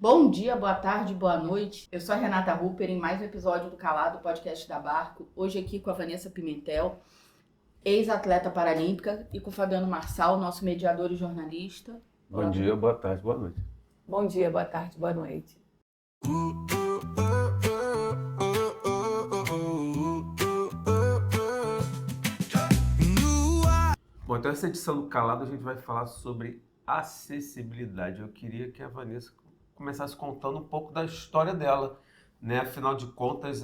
Bom dia, boa tarde, boa noite. Eu sou a Renata Rupper em mais um episódio do Calado, podcast da Barco. Hoje aqui com a Vanessa Pimentel, ex-atleta paralímpica, e com o Fabiano Marçal, nosso mediador e jornalista. Bom dia, boa tarde, boa noite. Bom dia, boa tarde, boa noite. Bom, então essa edição do Calado a gente vai falar sobre acessibilidade. Eu queria que a Vanessa começasse contando um pouco da história dela, né? Afinal de contas,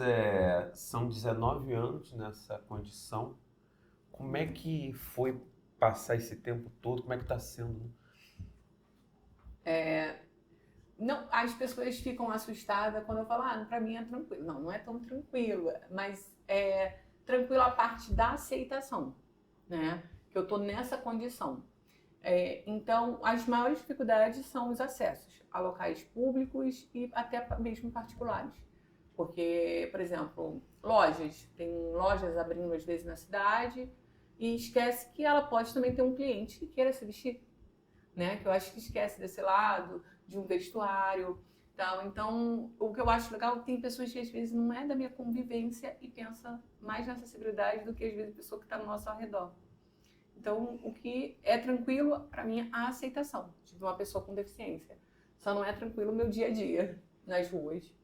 são 19 anos nessa condição. Como é que foi passar esse tempo todo? Como é que está sendo? Não, as pessoas ficam assustadas quando eu falo, para mim é tranquilo. Não, não é tão tranquilo, mas é tranquilo a parte da aceitação, né? Que eu estou nessa condição. Então, as maiores dificuldades são os acessos a locais públicos e até mesmo particulares. Porque, por exemplo, tem lojas abrindo às vezes na cidade e esquece que ela pode também ter um cliente que queira se vestir, né? Que eu acho que esquece desse lado, de um vestuário, tal. Então, o que eu acho legal, tem pessoas que às vezes não é da minha convivência e pensa mais na acessibilidade do que às vezes a pessoa que está no nosso arredor. Então, o que é tranquilo, para mim, é a aceitação de uma pessoa com deficiência. Só não é tranquilo o meu dia a dia nas ruas.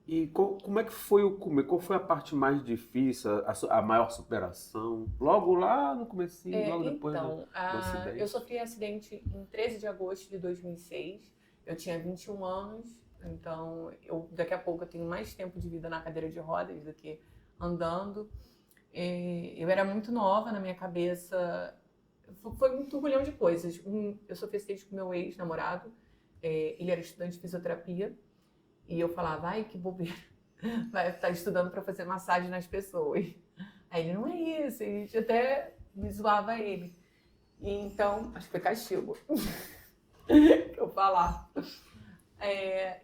E como é que foi o começo? Qual foi a parte mais difícil, a maior superação? Logo lá no comecinho, logo depois do acidente? Eu sofri acidente em 13 de agosto de 2006. Eu tinha 21 anos, então daqui a pouco eu tenho mais tempo de vida na cadeira de rodas do que andando. Eu era muito nova na minha cabeça. Foi um turbilhão de coisas. Eu sofri acidente com meu ex-namorado. Ele era estudante de fisioterapia. E eu falava, ai, que bobeira, vai estar estudando para fazer massagem nas pessoas. Aí ele, não é isso, a gente até me zoava ele. E então, acho que foi castigo que eu falava.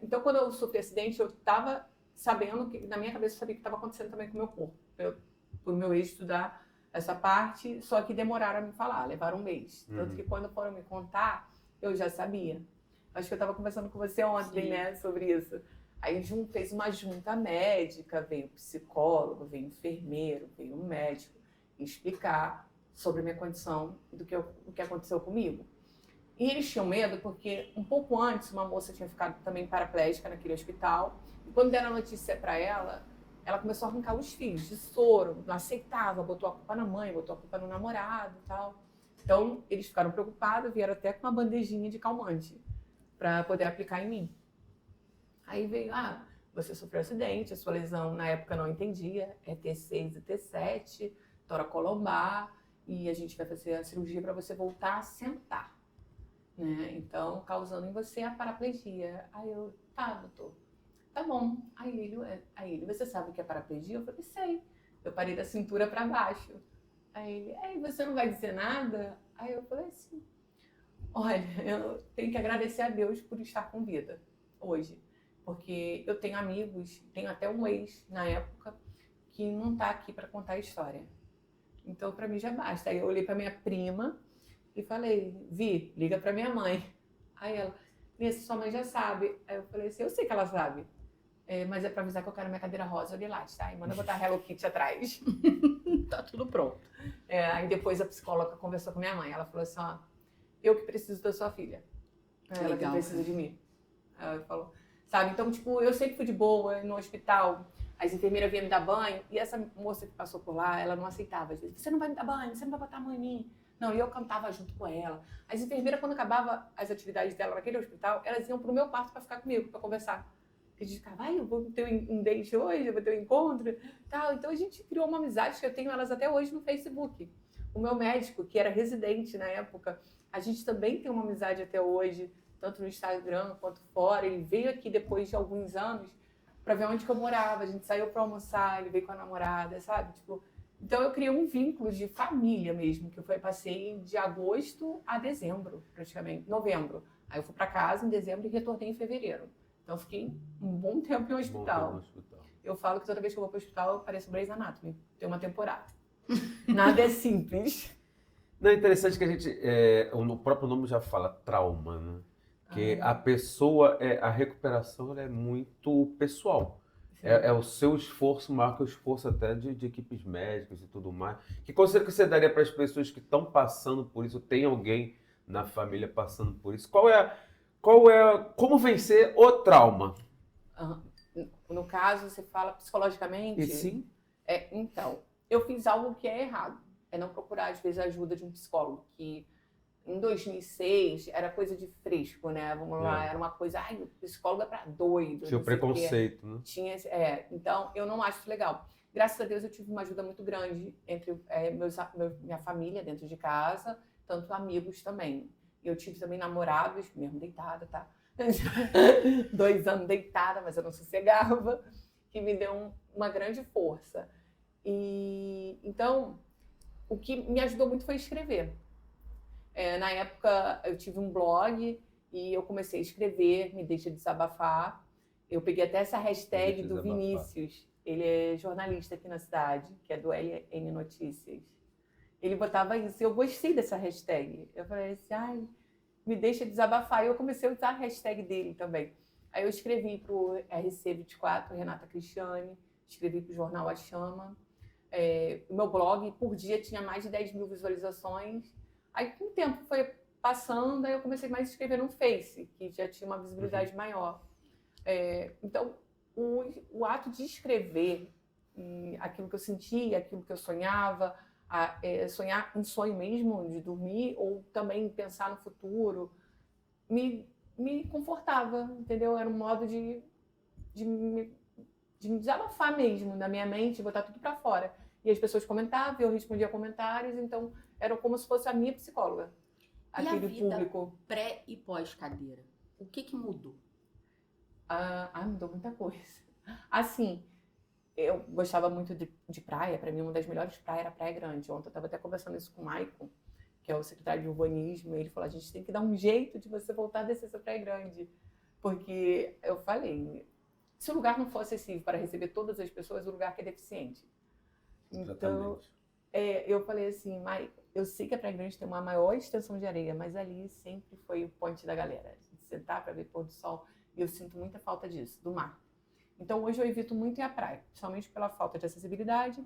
Então, quando eu sofri acidente, eu estava sabendo, que na minha cabeça eu sabia que estava acontecendo também com o meu corpo. Por meu ex estudar essa parte, só que demoraram a me falar, levaram um mês. Tanto que quando foram me contar, eu já sabia. Acho que eu estava conversando com você ontem, sim, né, sobre isso. Aí fez uma junta médica, veio psicólogo, veio enfermeiro, veio médico, explicar sobre a minha condição do que aconteceu comigo. E eles tinham medo porque um pouco antes uma moça tinha ficado também paraplégica naquele hospital. E quando deram a notícia para ela, ela começou a arrancar os fios de soro, não aceitava, botou a culpa na mãe, botou a culpa no namorado e tal. Então eles ficaram preocupados, vieram até com uma bandejinha de calmante para poder aplicar em mim. Aí veio, você sofreu acidente, a sua lesão na época não entendia, é T6 e T7, toracolombar, e a gente vai fazer a cirurgia para você voltar a sentar, né? Então, causando em você a paraplegia. Aí eu, tá, doutor, tá bom. Aí ele, você sabe o que é paraplegia? Eu falei, sei. Eu parei da cintura para baixo. Aí ele, você não vai dizer nada? Aí eu falei assim, olha, eu tenho que agradecer a Deus por estar com vida hoje, porque eu tenho amigos, tenho até um ex na época que não está aqui para contar a história. Então, para mim já basta. Aí eu olhei para minha prima e falei, Vi, liga para minha mãe. Aí ela, Nessa, sua mãe já sabe. Aí eu falei assim, eu sei que ela sabe, mas é para avisar que eu quero minha cadeira rosa Lilás, tá? E manda botar Hello Kitty atrás. Tá tudo pronto. Aí depois a psicóloga conversou com minha mãe. Ela falou assim, eu que preciso da sua filha. Ela que precisa de mim. Ela falou, sabe? Então, tipo, eu sempre fui de boa no hospital. As enfermeiras vinham me dar banho. E essa moça que passou por lá, ela não aceitava. Às vezes, você não vai me dar banho, você não vai botar a mão em mim. Não, e eu cantava junto com ela. As enfermeiras, quando acabava as atividades dela naquele hospital, elas iam pro meu quarto para ficar comigo, para conversar. A gente ficava, eu vou ter um date hoje, eu vou ter um encontro, tal. Então a gente criou uma amizade que eu tenho elas até hoje no Facebook. O meu médico, que era residente na época, a gente também tem uma amizade até hoje, tanto no Instagram quanto fora. Ele veio aqui depois de alguns anos para ver onde que eu morava. A gente saiu para almoçar, ele veio com a namorada, sabe? Tipo, então eu criei um vínculo de família mesmo, que eu passei de agosto a dezembro, praticamente, novembro. Aí eu fui para casa em dezembro e retornei em fevereiro. Então eu fiquei um bom tempo em um hospital. Eu falo que toda vez que eu vou para o hospital eu pareço Grey's Anatomy. Tem uma temporada. Nada é simples. Não, é interessante que a gente, o próprio nome já fala trauma, né? Porque a pessoa, a recuperação ela é muito pessoal. Sim. É o seu esforço, marca o esforço até de equipes médicas e tudo mais. Que conselho que você daria para as pessoas que estão passando por isso? Tem alguém na família passando por isso? Como vencer o trauma? Ah, no caso, você fala psicologicamente? E sim, Então, eu fiz algo que é errado. É não procurar, às vezes, a ajuda de um psicólogo. Que em 2006 era coisa de fresco, né? Vamos lá, era uma coisa... Ai, o psicólogo é pra doido. tinha o não sei o quê. preconceito, né? Então, eu não acho isso legal. Graças a Deus, eu tive uma ajuda muito grande entre minha família dentro de casa, tanto amigos também. Eu tive também namorados, mesmo deitada, tá? 2 anos deitada, mas eu não sossegava, que me deu uma grande força. E então, o que me ajudou muito foi escrever. Na época, eu tive um blog e eu comecei a escrever, me deixa desabafar. Eu peguei até essa hashtag do Vinícius, ele é jornalista aqui na cidade, que é do LN Notícias. Ele botava isso e eu gostei dessa hashtag. Eu falei assim, ai, me deixa desabafar. E eu comecei a usar a hashtag dele também. Aí eu escrevi para o RC24, Renata Cristiane, escrevi para o jornal A Chama. O meu blog, por dia, tinha mais de 10 mil visualizações. Aí, com o tempo, foi passando, aí eu comecei mais a escrever no Face, que já tinha uma visibilidade maior. Então, o ato de escrever aquilo que eu sentia, aquilo que eu sonhava, sonhar um sonho mesmo de dormir, ou também pensar no futuro, me confortava, entendeu? Era um modo de me desabafar mesmo da minha mente, botar tudo para fora. E as pessoas comentavam, eu respondia comentários, então era como se fosse a minha psicóloga, aquele e a vida público. Pré e pós-cadeira, o que mudou? Mudou muita coisa. Assim, eu gostava muito de praia, para mim uma das melhores praias era a Praia Grande. Ontem eu estava até conversando isso com o Maicon, que é o secretário de urbanismo, e ele falou, a gente tem que dar um jeito de você voltar a descer essa Praia Grande. Porque eu falei, se o lugar não fosse acessível para receber todas as pessoas, o lugar que é deficiente. Então, eu falei assim, Maicon, eu sei que a Praia Grande tem uma maior extensão de areia, mas ali sempre foi o ponte da galera. A gente sentar para ver pôr do sol, e eu sinto muita falta disso, do mar. Então, hoje eu evito muito ir à praia, principalmente pela falta de acessibilidade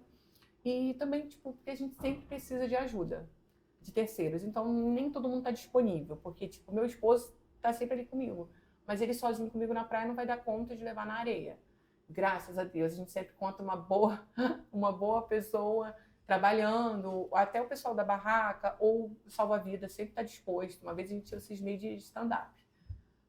e também, porque a gente sempre precisa de ajuda de terceiros. Então, nem todo mundo está disponível, porque, meu esposo está sempre ali comigo, mas ele sozinho comigo na praia não vai dar conta de levar na areia. Graças a Deus, a gente sempre conta uma boa pessoa trabalhando, até o pessoal da barraca ou salva-vida sempre está disposto. Uma vez a gente cismei de stand-up.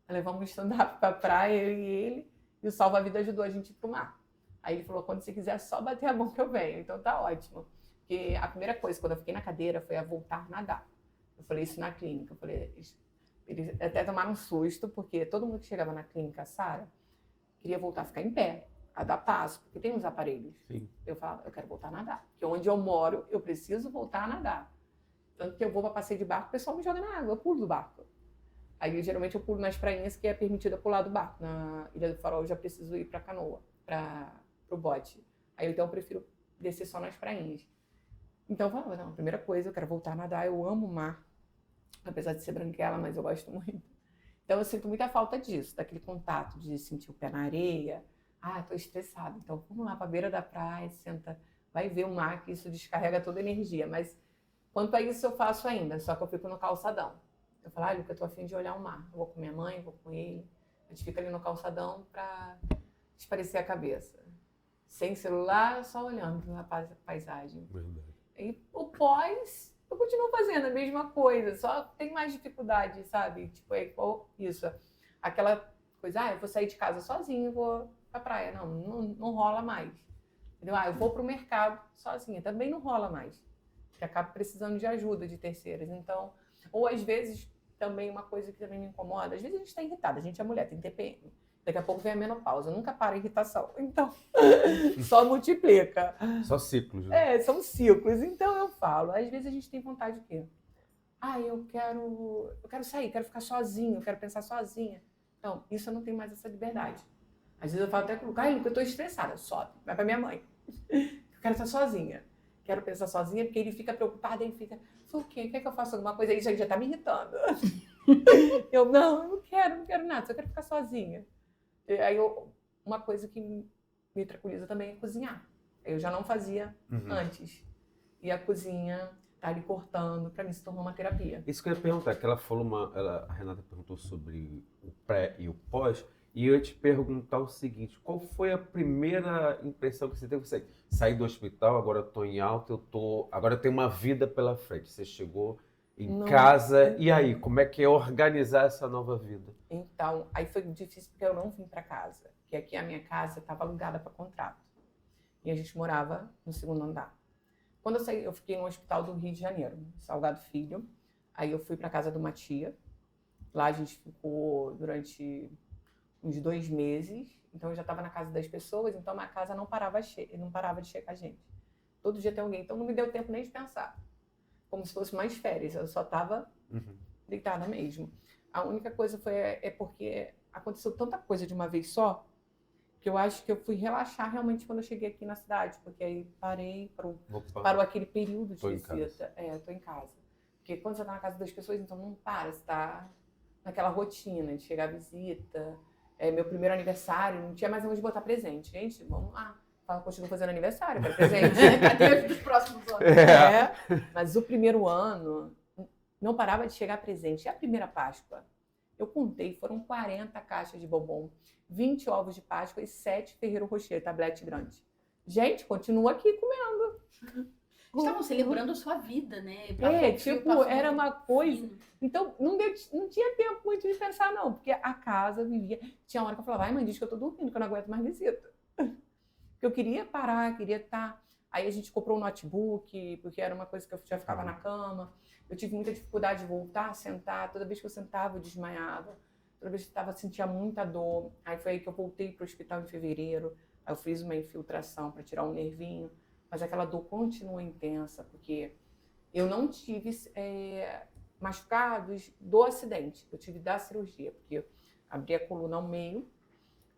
Levamos um stand-up para a praia, eu e ele, e o salva-vida ajudou a gente a ir para o mar. Aí ele falou, quando você quiser, só bater a mão que eu venho. Então tá ótimo. Porque a primeira coisa, quando eu fiquei na cadeira, foi a voltar a nadar. Eu falei isso na clínica. Eu falei, eles até tomaram um susto, porque todo mundo que chegava na clínica, Sara, queria voltar a ficar em pé, a dar passo, porque tem uns aparelhos. Sim. Eu falava, eu quero voltar a nadar. Porque onde eu moro, eu preciso voltar a nadar. Tanto que eu vou para passeio de barco, o pessoal me joga na água, eu pulo do barco. Aí, geralmente, eu pulo nas prainhas que é permitida pular do barco. Na Ilha do Farol, eu já preciso ir para a canoa, para o bote. Aí, então, eu prefiro descer só nas prainhas. Então, eu falava, não, a primeira coisa, eu quero voltar a nadar, eu amo o mar. Apesar de ser branquela, mas eu gosto muito. Então, eu sinto muita falta disso, daquele contato, de sentir o pé na areia. Tô estressada. Então, vamos lá para a beira da praia, senta, vai ver o mar, que isso descarrega toda a energia. Mas, quanto a isso, eu faço ainda, só que eu fico no calçadão. Eu falo, Luca, eu tô afim de olhar o mar. Eu vou com minha mãe, vou com ele. A gente fica ali no calçadão para espairecer a cabeça. Sem celular, só olhando a paisagem. Verdade. E o pós, eu continuo fazendo a mesma coisa, só tem mais dificuldade, sabe? Isso. Aquela coisa, eu vou sair de casa sozinho, vou pra praia. Não rola mais. Entendeu? Eu vou pro mercado sozinha. Também não rola mais. Porque acabo precisando de ajuda de terceiras. Então, ou às vezes, também uma coisa que também me incomoda, às vezes a gente está irritada, a gente é mulher, tem TPM. Daqui a pouco vem a menopausa, nunca para a irritação. Então, só multiplica. Só ciclos, né? São ciclos. Então eu falo, às vezes a gente tem vontade de quê? Eu quero sair, quero ficar sozinho, eu quero pensar sozinha. Então, isso eu não tenho mais essa liberdade. Às vezes eu falo até com o Luca, Luca, eu tô estressada, sobe, vai pra minha mãe. Eu quero estar sozinha. Quero pensar sozinha, porque ele fica preocupado, ele fica, o quê? Quer que eu faça alguma coisa? Isso aí já tá me irritando. Eu não quero nada, só quero ficar sozinha. E aí, uma coisa que me tranquiliza também é cozinhar. Eu já não fazia antes. E a cozinha tá ali cortando, para mim se tornou uma terapia. Isso que eu ia perguntar, que ela falou a Renata perguntou sobre o pré e o pós, e eu ia te perguntar o seguinte, qual foi a primeira impressão que você teve? Você saí do hospital, agora eu tô em alta, agora eu tenho uma vida pela frente. Você chegou em casa, e aí, como é que é organizar essa nova vida? Então, aí foi difícil porque eu não vim para casa, porque aqui a minha casa estava alugada para contrato. E a gente morava no segundo andar. Quando eu saí, eu fiquei no hospital do Rio de Janeiro, Salgado Filho. Aí eu fui para casa de uma tia. Lá a gente ficou durante uns 2 meses. Então eu já estava na casa das pessoas, então a casa não parava de checar a gente. Todo dia tem alguém. Então não me deu tempo nem de pensar. Como se fosse mais férias. Eu só estava deitada mesmo. A única coisa é porque aconteceu tanta coisa de uma vez só, que eu acho que eu fui relaxar realmente quando eu cheguei aqui na cidade, porque aí parou aquele período de visita. Eu tô em casa. Porque quando você tá na casa das pessoas, então não para, você tá naquela rotina de chegar à visita. Meu primeiro aniversário, não tinha mais onde botar presente. Gente, vamos lá. Continua fazendo aniversário, quero presente. Cadê os próximos anos? Mas o primeiro ano não parava de chegar presente. E a primeira Páscoa, eu contei, foram 40 caixas de bombom, 20 ovos de Páscoa e 7 Ferrero Rocher, tablete grande. Gente, continua aqui comendo. Estavam celebrando a sua vida, né? Era uma coisa... Então, não tinha tempo muito de pensar, não, porque a casa vivia... Tinha hora que eu falava, ai, mãe, diz que eu tô dormindo, que eu não aguento mais visita. Porque eu queria parar, queria estar... Aí a gente comprou um notebook, porque era uma coisa que eu já ficava na cama. Eu tive muita dificuldade de voltar a sentar. Toda vez que eu sentava, eu desmaiava. Toda vez que eu sentia muita dor. Aí foi aí que eu voltei para o hospital em fevereiro. Aí eu fiz uma infiltração para tirar um nervinho. Mas aquela dor continua intensa, porque eu não tive machucados do acidente. Eu tive da cirurgia, porque eu abri a coluna ao meio,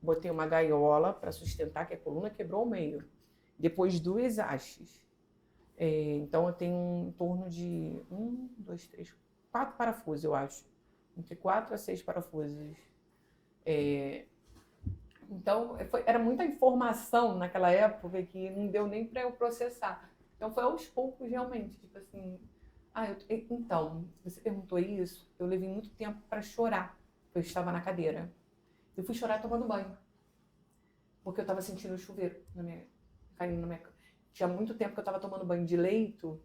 botei uma gaiola para sustentar, que a coluna quebrou ao meio. Depois 2 hastes. Então eu tenho em torno de 1, 2, 3, 4 parafusos, eu acho. Entre 4 a 6 parafusos. Então era muita informação naquela época que não deu nem para eu processar. Então foi aos poucos realmente, tipo assim. Então, você perguntou isso, eu levei muito tempo para chorar. Eu estava na cadeira. Eu fui chorar tomando banho. Porque eu estava sentindo o chuveiro caindo na minha cama. Tinha muito tempo que eu estava tomando banho de leito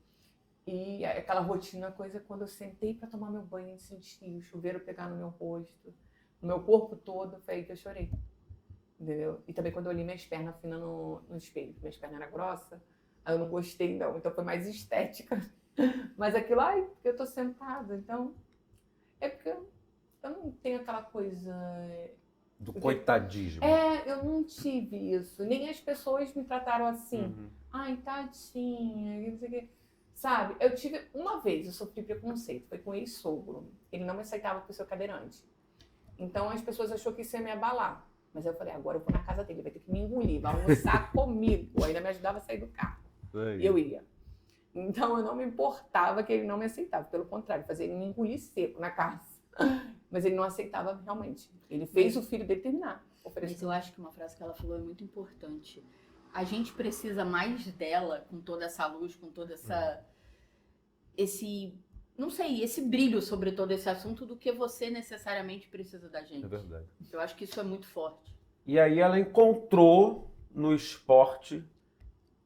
e aquela rotina, coisa, quando eu sentei para tomar meu banho, eu senti o chuveiro pegar no meu rosto, no meu corpo todo, foi aí que eu chorei. Entendeu? E também quando eu olhei minhas pernas finas no espelho, minhas pernas eram grossas, aí eu não gostei não, então foi mais estética. Mas aquilo, porque eu tô sentada, então... É porque eu não tenho aquela coisa... Do coitadismo. Eu não tive isso. Nem as pessoas me trataram assim. Ai, tadinha, não sei o quê. Sabe? Eu tive... Uma vez eu sofri preconceito, foi com o ex-sogro. Ele não me aceitava por ser cadeirante. Então as pessoas acharam que isso ia me abalar. Mas eu falei, agora eu vou na casa dele, vai ter que me engolir, vai almoçar comigo. Ainda me ajudava a sair do carro. Eu ia. Então eu não me importava que ele não me aceitava. Pelo contrário, fazia ele me engolir seco na casa. Mas ele não aceitava realmente. Ele fez o filho dele terminar. Mas eu acho que uma frase que ela falou é muito importante. A gente precisa mais dela, com toda essa luz, com toda esse brilho sobre todo esse assunto, do que você necessariamente precisa da gente. É verdade. Eu acho que isso é muito forte. E aí ela encontrou no esporte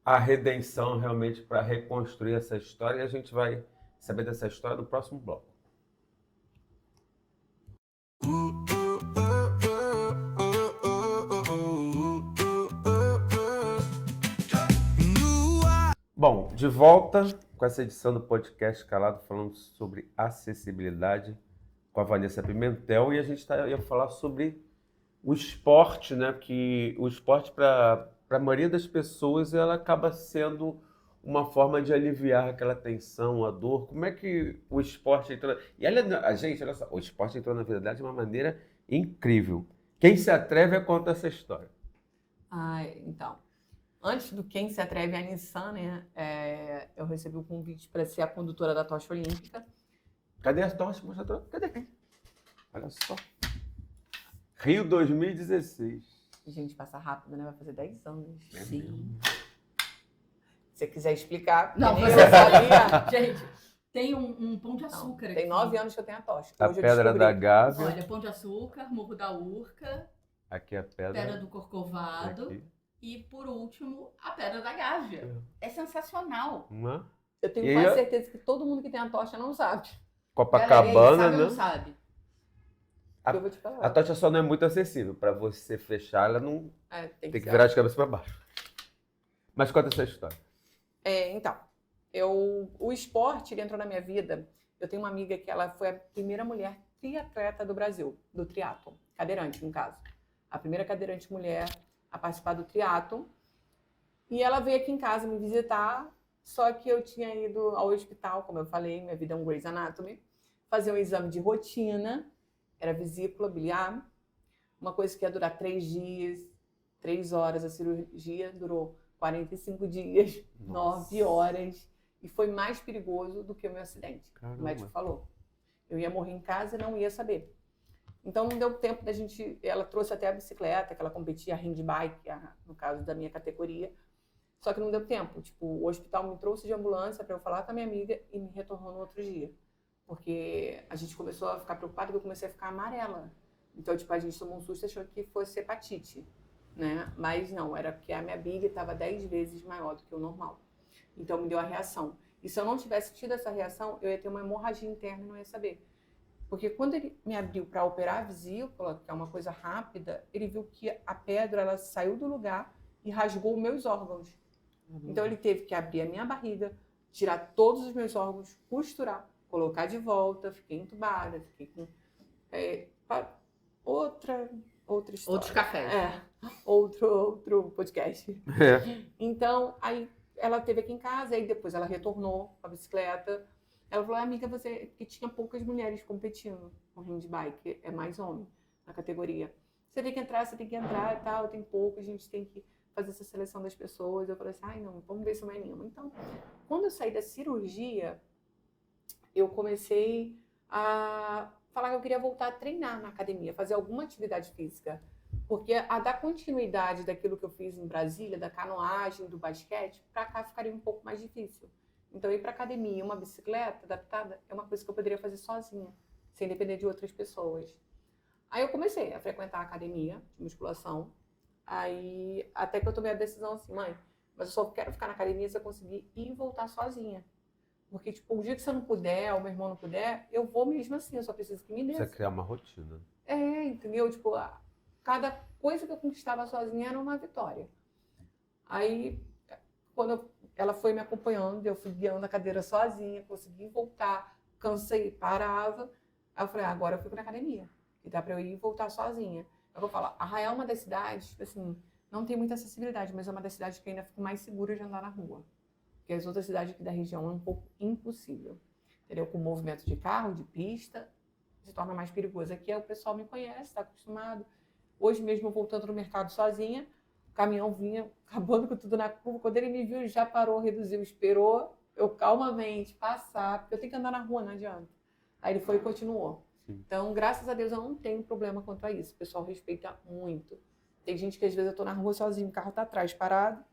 a redenção realmente para reconstruir essa história, e a gente vai saber dessa história no próximo bloco. Bom, de volta com essa edição do podcast Calado, falando sobre acessibilidade com a Vanessa Pimentel, e a gente ia falar sobre o esporte, né? Que o esporte, para a maioria das pessoas, ela acaba sendo uma forma de aliviar aquela tensão, a dor. Como é que o esporte entrou... E olha só, o esporte entrou na vida dela de uma maneira incrível. Quem se atreve a contar essa história? Então, antes do Quem se atreve, a Nissan, né? Eu recebi o convite para ser a condutora da tocha olímpica. Cadê a tocha? Mostra a tocha. Cadê? Olha só. Rio 2016. Gente, passa rápido, né? Vai fazer 10 anos. Sim. Se você quiser explicar. Não, porque você eu sabia. Gente, tem um pão de Não, açúcar aqui. tem 9 anos que eu tenho a tocha. A Hoje eu Pedra descobri. da Gávea. Olha, Pão de Açúcar, Morro da Urca, Aqui é a Pedra Pedra. do Corcovado Aqui. e, por último, a Pedra da Gávea. É sensacional. Uma. Eu tenho E quase aí- certeza que todo mundo que tem a tocha não sabe. Copacabana, Galera, sabe ou né? não sabe? A- Eu vou te falar. A tocha só não é muito acessível. Para você fechar, ela não É, tem que ser virar de cabeça para baixo. Mas conta essa história. Então, o esporte ele entrou na minha vida. Eu tenho uma amiga que ela foi a primeira mulher triatleta do Brasil, do triatlon, cadeirante, no caso. A primeira cadeirante mulher a participar do triatlon. E ela veio aqui em casa me visitar, só que eu tinha ido ao hospital, como eu falei, minha vida é um Grey's Anatomy, fazer um exame de rotina, era vesícula biliar, uma coisa que ia durar 3 dias, 3 horas, a cirurgia durou 45 dias, 9 horas, e foi mais perigoso do que o meu acidente. Caramba. O médico falou. Eu ia morrer em casa e não ia saber. Então não deu tempo da gente. Ela trouxe até a bicicleta, que ela competia, a handbike, no caso da minha categoria. Só que não deu tempo. Tipo, o hospital me trouxe de ambulância para eu falar com a minha amiga e me retornou no outro dia. Porque a gente começou a ficar preocupada que eu comecei a ficar amarela. Então, tipo, a gente tomou um susto achando que fosse hepatite, né? Mas não, era porque a minha bile estava 10 vezes maior do que o normal. Então, me deu a reação. E se eu não tivesse tido essa reação, eu ia ter uma hemorragia interna e não ia saber. Porque quando ele me abriu para operar a vesícula, que é uma coisa rápida, ele viu que a pedra ela saiu do lugar e rasgou meus órgãos. Então, ele teve que abrir a minha barriga, tirar todos os meus órgãos, costurar, colocar de volta, fiquei entubada, fiquei com outra história. Outros cafés. Outro podcast. É. Então, aí ela esteve aqui em casa, aí depois ela retornou com a bicicleta. Ela falou, amiga, você que tinha poucas mulheres competindo com handbike, é mais homem na categoria. Você tem que entrar e tal, tem pouco, a gente tem que fazer essa seleção das pessoas. Eu falei assim, ai não, vamos ver se eu me animo. Então, quando eu saí da cirurgia, eu comecei a falar que eu queria voltar a treinar na academia, fazer alguma atividade física. Porque a dar continuidade daquilo que eu fiz em Brasília, da canoagem, do basquete, para cá ficaria um pouco mais difícil. Então, ir para academia e uma bicicleta adaptada é uma coisa que eu poderia fazer sozinha, sem depender de outras pessoas. Aí eu comecei a frequentar a academia de musculação. Aí, até que eu tomei a decisão assim, mãe, mas eu só quero ficar na academia se eu conseguir ir e voltar sozinha. Porque, tipo, o dia que você não puder, ou meu irmão não puder, eu vou mesmo assim, eu só preciso que me Precisa desça. criar uma rotina. Entendeu? Tipo, cada coisa que eu conquistava sozinha era uma vitória. Aí, quando ela foi me acompanhando, eu fui guiando a cadeira sozinha, consegui voltar, cansei, parava. Aí eu falei, agora eu fico na academia, que dá pra eu ir e voltar sozinha. Eu vou falar, Arraial é uma das cidades, tipo assim, não tem muita acessibilidade, mas é uma das cidades que ainda fico mais segura de andar na rua. Porque as outras cidades aqui da região é um pouco impossível. Entendeu? Com o movimento de carro, de pista, se torna mais perigoso. Aqui o pessoal me conhece, está acostumado. Hoje mesmo, voltando no mercado sozinha, o caminhão vinha acabando com tudo na curva. Quando ele me viu, ele já parou, reduziu, esperou eu calmamente passar, porque eu tenho que andar na rua, não adianta. Aí ele foi e continuou. Sim. Então, graças a Deus, eu não tenho problema quanto a isso. O pessoal respeita muito. Tem gente que às vezes eu tô na rua sozinho, o carro tá atrás, parado.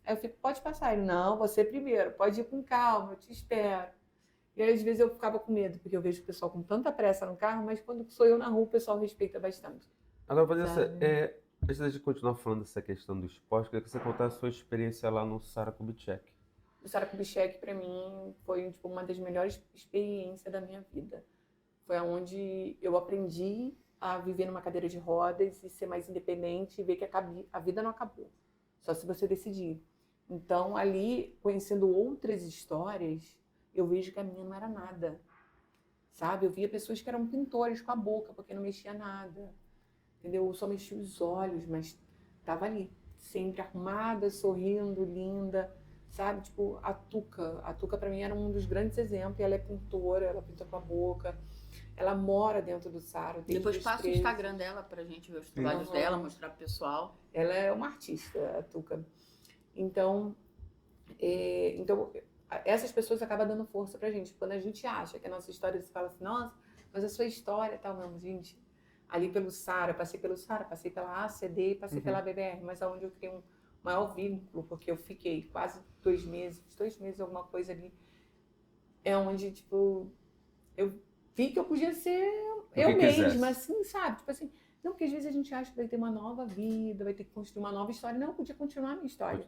Aí eu fico, pode passar. Ele, não, você primeiro, pode ir com calma, eu te espero. E aí, às vezes, eu ficava com medo, porque eu vejo o pessoal com tanta pressa no carro, mas quando sou eu na rua, o pessoal respeita bastante. Agora, Vanessa, Sabe? antes de continuar falando dessa questão do esporte, eu queria que você contasse a sua experiência lá no Sara Kubitschek. O Sara Kubitschek, para mim, foi tipo, uma das melhores experiências da minha vida. Foi onde eu aprendi a viver numa cadeira de rodas e ser mais independente e ver que a vida não acabou. Só se você decidir. Então, ali, conhecendo outras histórias, eu vejo que a minha não era nada. Sabe? Eu via pessoas que eram pintores com a boca, porque não mexia nada. Entendeu? Eu só mexia os olhos, mas estava ali. Sempre arrumada, sorrindo, linda. Sabe? Tipo, a Tuca. A Tuca, para mim, era um dos grandes exemplos. Ela é pintora, ela pinta com a boca. Ela mora dentro do Sara. Depois passa o Instagram dela pra gente ver os trabalhos dela, mostrar pro pessoal. Ela é uma artista, a Tuca. Então, essas pessoas acabam dando força pra gente. Quando a gente acha que a nossa história se fala assim, nossa, mas a sua história e tal, não, gente. Ali pelo SARA, passei pelo SARA, passei pela ACD e passei pela BBR, mas aonde eu criei um maior vínculo, porque eu fiquei quase 2 meses, alguma coisa ali, é onde, tipo, eu vi que eu podia ser eu mesma, assim, sabe? Tipo assim, não, porque às vezes a gente acha que vai ter uma nova vida, vai ter que construir uma nova história. Não, eu podia continuar a minha história,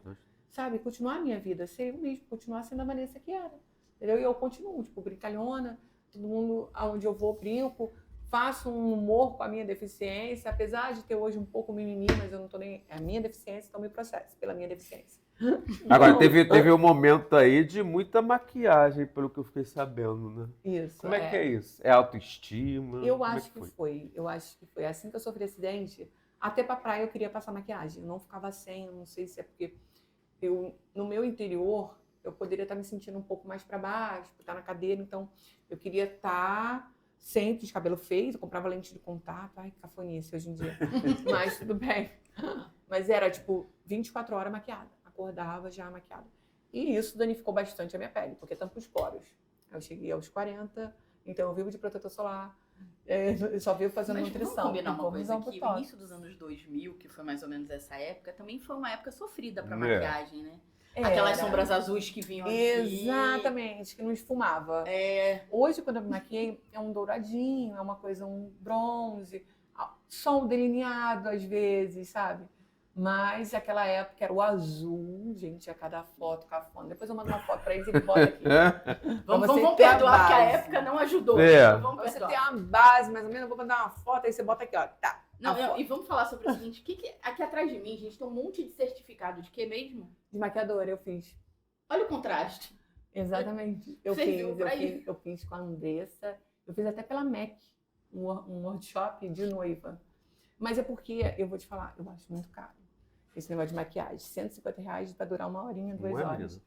sabe? Continuar a minha vida, ser eu mesma, continuar sendo a Vanessa que era, entendeu? E eu continuo, tipo, brincalhona, todo mundo, aonde eu vou, brinco, faço um humor com a minha deficiência, apesar de ter hoje um pouco mimimi, mas eu não tô nem... É a minha deficiência, então me processo pela minha deficiência. Agora, teve um momento aí de muita maquiagem, pelo que eu fiquei sabendo, né? Isso. Como é que é isso? É autoestima? Eu acho que foi. Eu acho que foi. Assim que eu sofri acidente, até pra praia eu queria passar maquiagem. Eu não ficava sem, eu não sei se é porque no meu interior, eu poderia estar me sentindo um pouco mais para baixo, estar na cadeira, então eu queria estar sempre de cabelo feito, eu comprava lente de contato, ai, que cafonice hoje em dia, mas tudo bem. Mas era tipo 24 horas maquiada, acordava já maquiada. E isso danificou bastante a minha pele, porque tampa os poros. Eu cheguei aos 40, então eu vivo de protetor solar, eu só vivo fazendo nutrição. Vamos combinar uma coisa aqui, o início dos anos 2000, que foi mais ou menos essa época, também foi uma época sofrida para maquiagem, né? Aquelas sombras azuis que vinham aqui. Exatamente, que não esfumava. Hoje, quando eu me maquiei, é um douradinho, é uma coisa, um bronze, só um delineado às vezes, sabe? Mas aquela época era o azul, gente, a cada foto, cafona. Depois eu mando uma foto pra eles e ele bota aqui. Vamos perdoar, que a época não ajudou. Vamos você ter uma base, mais ou menos, eu vou mandar uma foto, aí você bota aqui, ó. Tá. Não, e vamos falar sobre o seguinte, aqui atrás de mim, gente, tem um monte de certificado de quê mesmo? De maquiadora, eu fiz. Olha o contraste. Exatamente. Eu fiz com a Andressa, eu fiz até pela MAC, um workshop de noiva. Mas é porque, eu vou te falar, eu acho muito caro esse negócio de maquiagem. R$150 para durar 1 horinha, 2 horas.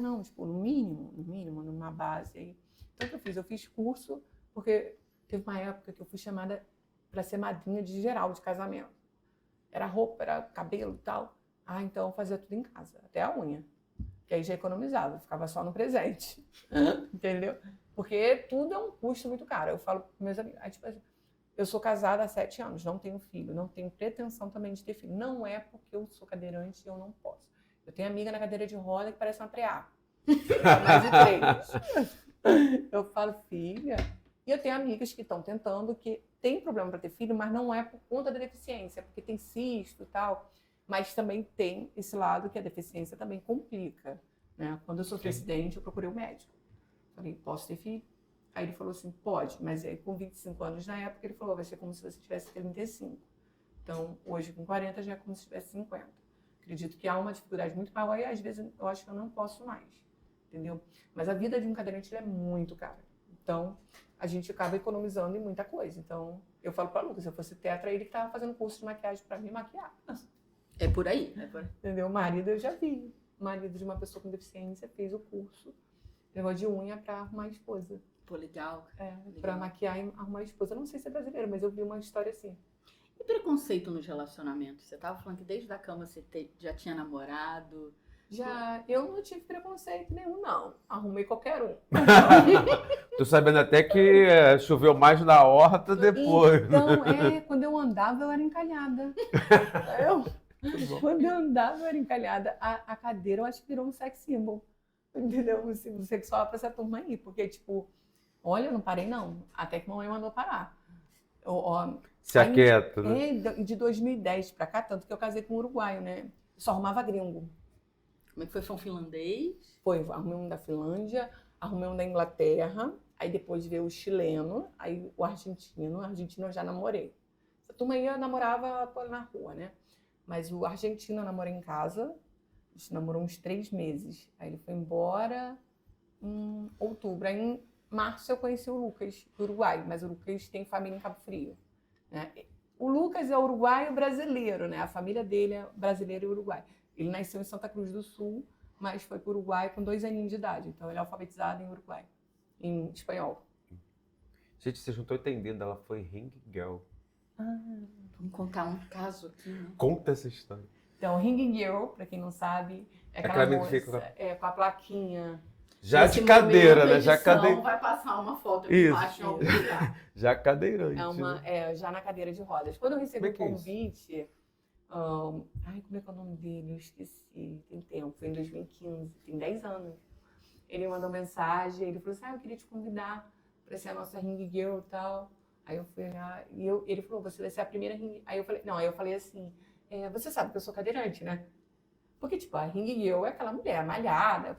Não, tipo, no mínimo, numa base aí. Então, o que eu fiz? Eu fiz curso, porque teve uma época que eu fui chamada para ser madrinha de geral de casamento. Era roupa, era cabelo e tal. Então eu fazia tudo em casa, até a unha. Que aí já economizava, ficava só no presente. Entendeu? Porque tudo é um custo muito caro. Eu falo para meus amigos, tipo, eu sou casada há 7 anos, não tenho filho, não tenho pretensão também de ter filho. Não é porque eu sou cadeirante e eu não posso. Eu tenho amiga na cadeira de roda que parece uma preá. Mais de 3. Eu falo, filha... E eu tenho amigas que estão tentando, que tem problema para ter filho, mas não é por conta da deficiência, porque tem cisto e tal. Mas também tem esse lado que a deficiência também complica, né? Quando eu sofri acidente, eu procurei o médico. Falei, posso ter filho? Aí ele falou assim, pode, mas aí, com 25 anos na época, ele falou, vai ser como se você tivesse 35. Então, hoje com 40 já é como se tivesse 50. Acredito que há uma dificuldade muito maior e às vezes eu acho que eu não posso mais, entendeu? Mas a vida de um cadeirante é muito cara. Então, a gente acaba economizando em muita coisa. Então, eu falo para Lucas, se eu fosse tetra, ele que estava fazendo curso de maquiagem para me maquiar. É por aí. Entendeu? O marido eu já vi. O marido de uma pessoa com deficiência fez o curso. Negócio de unha para arrumar a esposa. Pô, legal. Para maquiar e arrumar a esposa. Eu não sei se é brasileiro, mas eu vi uma história assim. E preconceito nos relacionamentos? Você tava falando que desde a cama você já tinha namorado... Já, eu não tive preconceito nenhum, não. Arrumei qualquer um. Tô sabendo até que choveu mais na horta depois. Então, quando eu andava, eu era encalhada. Quando eu andava, eu era encalhada. A cadeira, eu acho que virou um sex symbol. Entendeu? Um símbolo sexual pra essa turma aí. Porque, tipo, olha, eu não parei, não. Até que a mamãe mandou parar. Se aquieta, né? De 2010 pra cá, tanto que eu casei com um uruguaio, né? Só arrumava gringo. Como é que foi? Foi um finlandês? Foi, arrumei um da Finlândia, arrumei um da Inglaterra, aí depois veio o chileno, aí o argentino eu já namorei. Essa turma aí eu namorava na rua, né? Mas o argentino eu namorei em casa, a gente namorou uns 3 meses. Aí ele foi embora em outubro. Aí em março eu conheci o Lucas, do Uruguai, mas o Lucas tem família em Cabo Frio, né? O Lucas é uruguaio brasileiro, né? A família dele é brasileira e uruguai. Ele nasceu em Santa Cruz do Sul, mas foi para o Uruguai com 2 aninhos de idade. Então, ele é alfabetizado em Uruguai, em espanhol. Gente, vocês não estão entendendo, ela foi Ring Girl. Vamos contar um caso aqui, né? Conta essa história. Então, Ring Girl, para quem não sabe, é aquela moça com a plaquinha. Já Nesse de cadeira, momento, a né? Já, edição vai passar uma foto aqui Isso. embaixo em algum lugar. já cadeirante. Né? Já na cadeira de rodas. Quando eu recebi o Como é que é isso? convite, como é que é o nome dele? Eu esqueci, tem tempo, foi em 2015, tem 10 anos. Ele mandou mensagem, ele falou assim, eu queria te convidar para ser a nossa Ring Girl e tal. Aí eu fui lá, ele falou, você vai ser a primeira Ring... Aí eu falei assim, você sabe que eu sou cadeirante, né? Porque, tipo, a Ring Girl é aquela mulher malhada,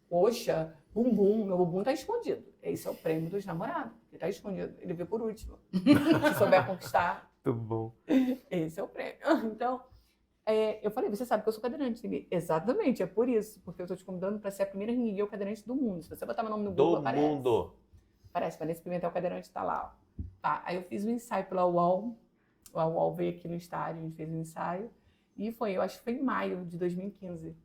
coxa, bumbum, meu bumbum tá escondido. Esse é o prêmio dos namorados, ele tá escondido, ele veio por último. Se souber conquistar, Muito bom. esse é o prêmio. Então, eu falei, você sabe que eu sou cadeirante. Ele, exatamente, é por isso, porque eu tô te convidando para ser a primeira Ring Girl cadeirante do mundo. Se você botar meu nome no Google, Do aparece. mundo. Parece, Vanessa Pimentel cadeirante tá lá. Ó. Tá, aí eu fiz um ensaio pela UOL. A UOL veio aqui no estádio, a gente fez um ensaio. E eu acho que foi em maio de 2015.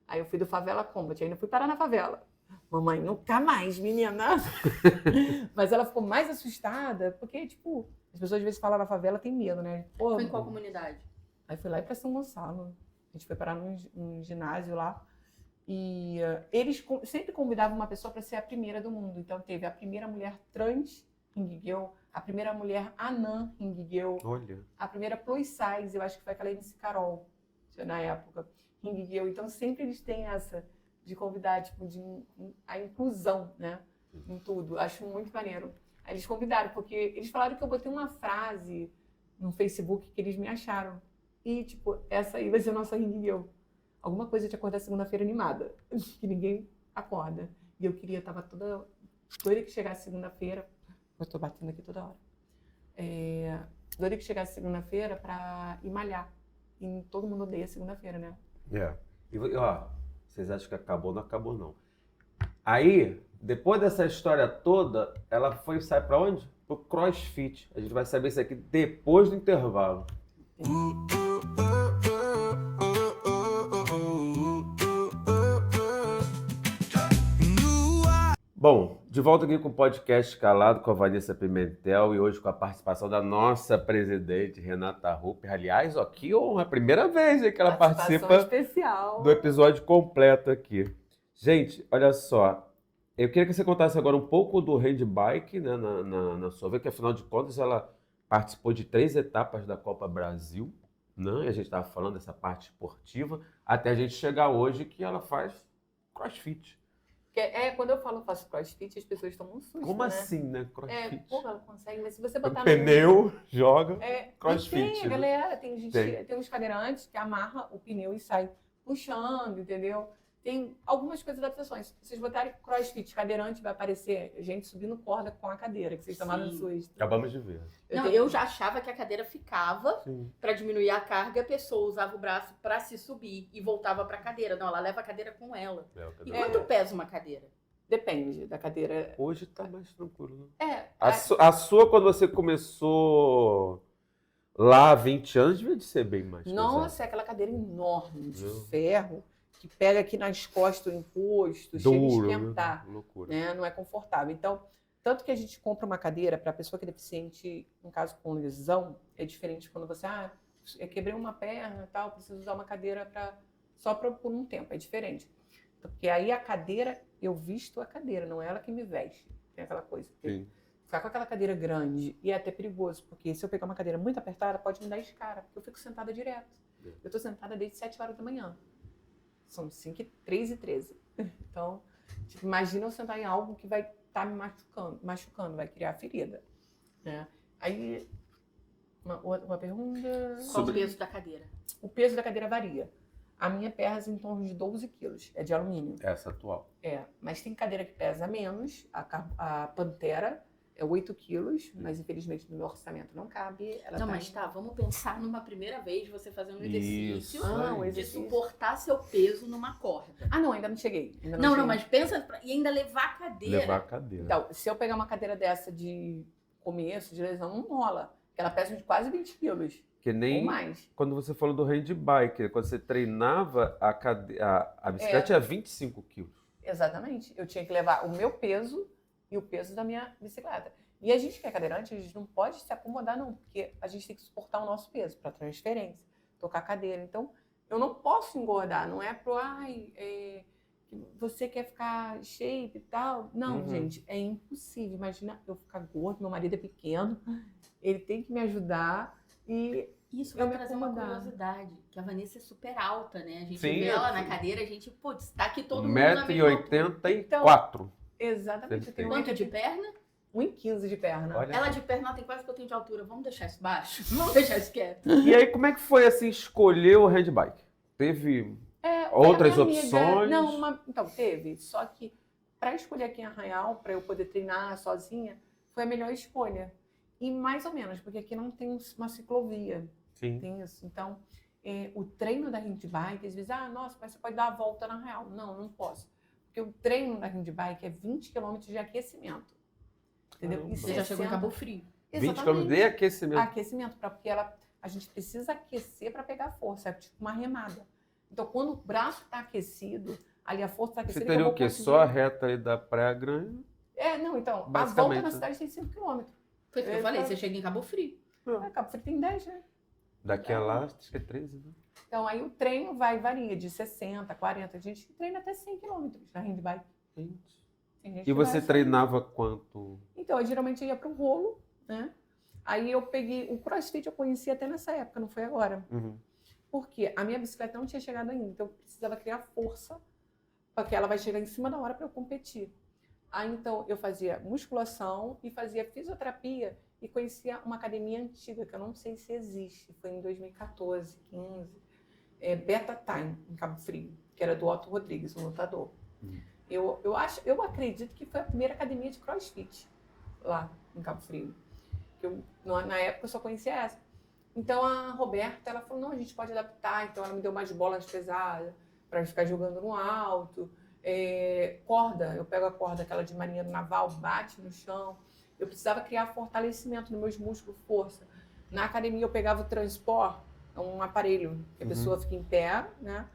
Aí eu fui do Favela Combat, ainda fui parar na favela. Mamãe, nunca mais, menina. Mas ela ficou mais assustada, porque, tipo, as pessoas às vezes falam na favela, tem medo, né? Pô, Foi em qual comunidade? aí fui lá para São Gonçalo. A gente foi parar num ginásio lá. E eles sempre convidavam uma pessoa para ser a primeira do mundo. Então teve a primeira mulher trans Ring Girl, a primeira mulher anã Ring Girl, Olha. a primeira plus size, eu acho que foi aquela MC Carol, na época, Ring Girl. Então sempre eles têm essa de convidar, tipo, a inclusão, né? Em tudo. Acho muito maneiro. Aí eles convidaram, porque eles falaram que eu botei uma frase no Facebook que eles me acharam. E, tipo, essa aí vai ser a nossa Ring Girl. Alguma coisa de acordar segunda-feira animada, que ninguém acorda. E eu tava toda doida que chegasse segunda-feira. Eu tô batendo aqui toda hora. Doida que chegasse segunda-feira pra ir malhar. E todo mundo odeia segunda-feira, né? E ó, vocês acham que acabou? Não acabou, não. Aí, depois dessa história toda, ela sai pra onde? Pro CrossFit. A gente vai saber isso aqui depois do intervalo. Bom, de volta aqui com o podcast Calado com a Vanessa Pimentel e hoje com a participação da nossa presidente Renata Rupper. Aliás, ó, que honra, a primeira vez que ela participa especial do episódio completo aqui. Gente, olha só, eu queria que você contasse agora um pouco do handbike, né, na sua vida, que afinal de contas ela participou de 3 etapas da Copa Brasil, né? E a gente estava falando dessa parte esportiva, até a gente chegar hoje que ela faz CrossFit. Quando eu faço CrossFit, as pessoas tomam um susto, Como né? assim, né? CrossFit. Ela consegue, mas se você botar Pneu, joga, CrossFit. Tem, a galera, tem uns cadeirantes que amarra o pneu e sai puxando, entendeu? Tem algumas coisas adaptações. Se vocês botarem CrossFit, cadeirante, vai aparecer gente subindo corda com a cadeira, que vocês tomaram no susto. Acabamos de ver. Eu já achava que a cadeira ficava Sim. para diminuir a carga, a pessoa usava o braço para se subir e voltava para a cadeira. Não, ela leva a cadeira com ela. E quanto pesa uma cadeira? Depende da cadeira. Hoje tá mais tranquilo, né? A A sua, quando você começou lá há 20 anos, devia de ser bem mais Nossa, pesado. é aquela cadeira enorme de ferro que pega aqui nas costas o encosto, chega a Duro, esquentar. né? Loucura. Né? Não é confortável. Então, tanto que a gente compra uma cadeira para a pessoa que é deficiente, no caso com lesão, é diferente quando você, eu quebrei uma perna, tal, preciso usar uma cadeira só por um tempo, é diferente. Porque aí a cadeira, eu visto a cadeira, não é ela que me veste. Tem aquela coisa. Sim. Ficar com aquela cadeira grande e é até perigoso, porque se eu pegar uma cadeira muito apertada, pode me dar escara, porque eu fico sentada direto. Eu tô sentada desde 7 horas da manhã. São 3h13. Então, tipo, imagina eu sentar em algo que vai estar me machucando, vai criar ferida. Né? Aí, uma pergunta... Qual o peso da cadeira? O peso da cadeira varia. A minha pesa em torno de 12 quilos, é de alumínio. Essa atual. Mas tem cadeira que pesa menos, a Pantera é 8 quilos, mas infelizmente no meu orçamento não cabe. Mas vamos pensar numa primeira vez você fazendo um exercício Isso. de suportar seu peso numa corda. Não, ainda não cheguei. Mas pensa e ainda levar a cadeira. Levar a cadeira. Então, se eu pegar uma cadeira dessa de começo, de lesão, não rola. Porque ela pesa de quase 20 quilos. Que nem ou mais. Quando você falou do handbike, quando você treinava, a bicicleta tinha 25 quilos. Exatamente. Eu tinha que levar o meu peso e o peso da minha bicicleta. E a gente que é cadeirante, a gente não pode se acomodar, não, porque a gente tem que suportar o nosso peso para transferência, tocar a cadeira. Então, eu não posso engordar, não é pro, que você quer ficar shape e tal. Não, gente, é impossível. Imagina eu ficar gordo, meu marido é pequeno, ele tem que me ajudar e Isso eu vai me trazer uma acomodar. curiosidade, que a Vanessa é super alta, né? A gente Sim, vê ela sim. na cadeira, a gente, putz, tá aqui todo mundo na mesma altura. 1,84 m. Exatamente. Eu tenho Quanto de perna? 1,15 de perna. Olha. Ela de perna ela tem quase que eu tenho de altura. Vamos deixar isso baixo? Vamos deixar isso quieto. E aí, como é que foi assim escolher o handbike? Teve Foi outras a minha amiga. opções? Não, então, teve. Só que para escolher aqui em Arraial, para eu poder treinar sozinha, foi a melhor escolha. E mais ou menos, porque aqui não tem uma ciclovia. Sim. Tem isso. Então, o treino da handbike, às vezes, nossa, mas você pode dar a volta na Arraial. Não posso. Porque o treino da handbike é 20 km de aquecimento. Entendeu? Caramba. E Você já chegou em Cabo Frio. 20 km de aquecimento. Aquecimento, porque a gente precisa aquecer para pegar força, é tipo uma remada. Então, quando o braço está aquecido, ali a força está Você aquecida. teria o quê? Só a reta aí da Praia Grande? Não, então, a volta Basicamente, na né? cidade tem 5 km. Foi o que eu falei, você chega em Cabo Frio. Cabo Frio tem 10, né? Daqui a lá, acho que é 13, né? Então, aí o treino varia de 60, 40. A gente treina até 100 km na handbike. Gente. Tem gente E que vai você assim. treinava quanto? Então, eu geralmente ia para o rolo, né? Aí eu peguei... O CrossFit eu conheci até nessa época, não foi agora. Porque a minha bicicleta não tinha chegado ainda, então eu precisava criar força porque ela vai chegar em cima da hora para eu competir. Aí então eu fazia musculação e fazia fisioterapia e conhecia uma academia antiga, que eu não sei se existe, foi em 2014, 15, Beta Time, em Cabo Frio, que era do Otto Rodrigues, um lutador. Eu acredito que foi a primeira academia de CrossFit lá em Cabo Frio. Na época eu só conhecia essa. Então a Roberta, ela falou, não, a gente pode adaptar. Então ela me deu mais bolas pesadas para ficar jogando no alto. Corda, eu pego a corda, aquela de marinheiro naval, bate no chão. Eu precisava criar fortalecimento nos meus músculos, força. Na academia eu pegava o transport, um aparelho que a pessoa fica em pé, né,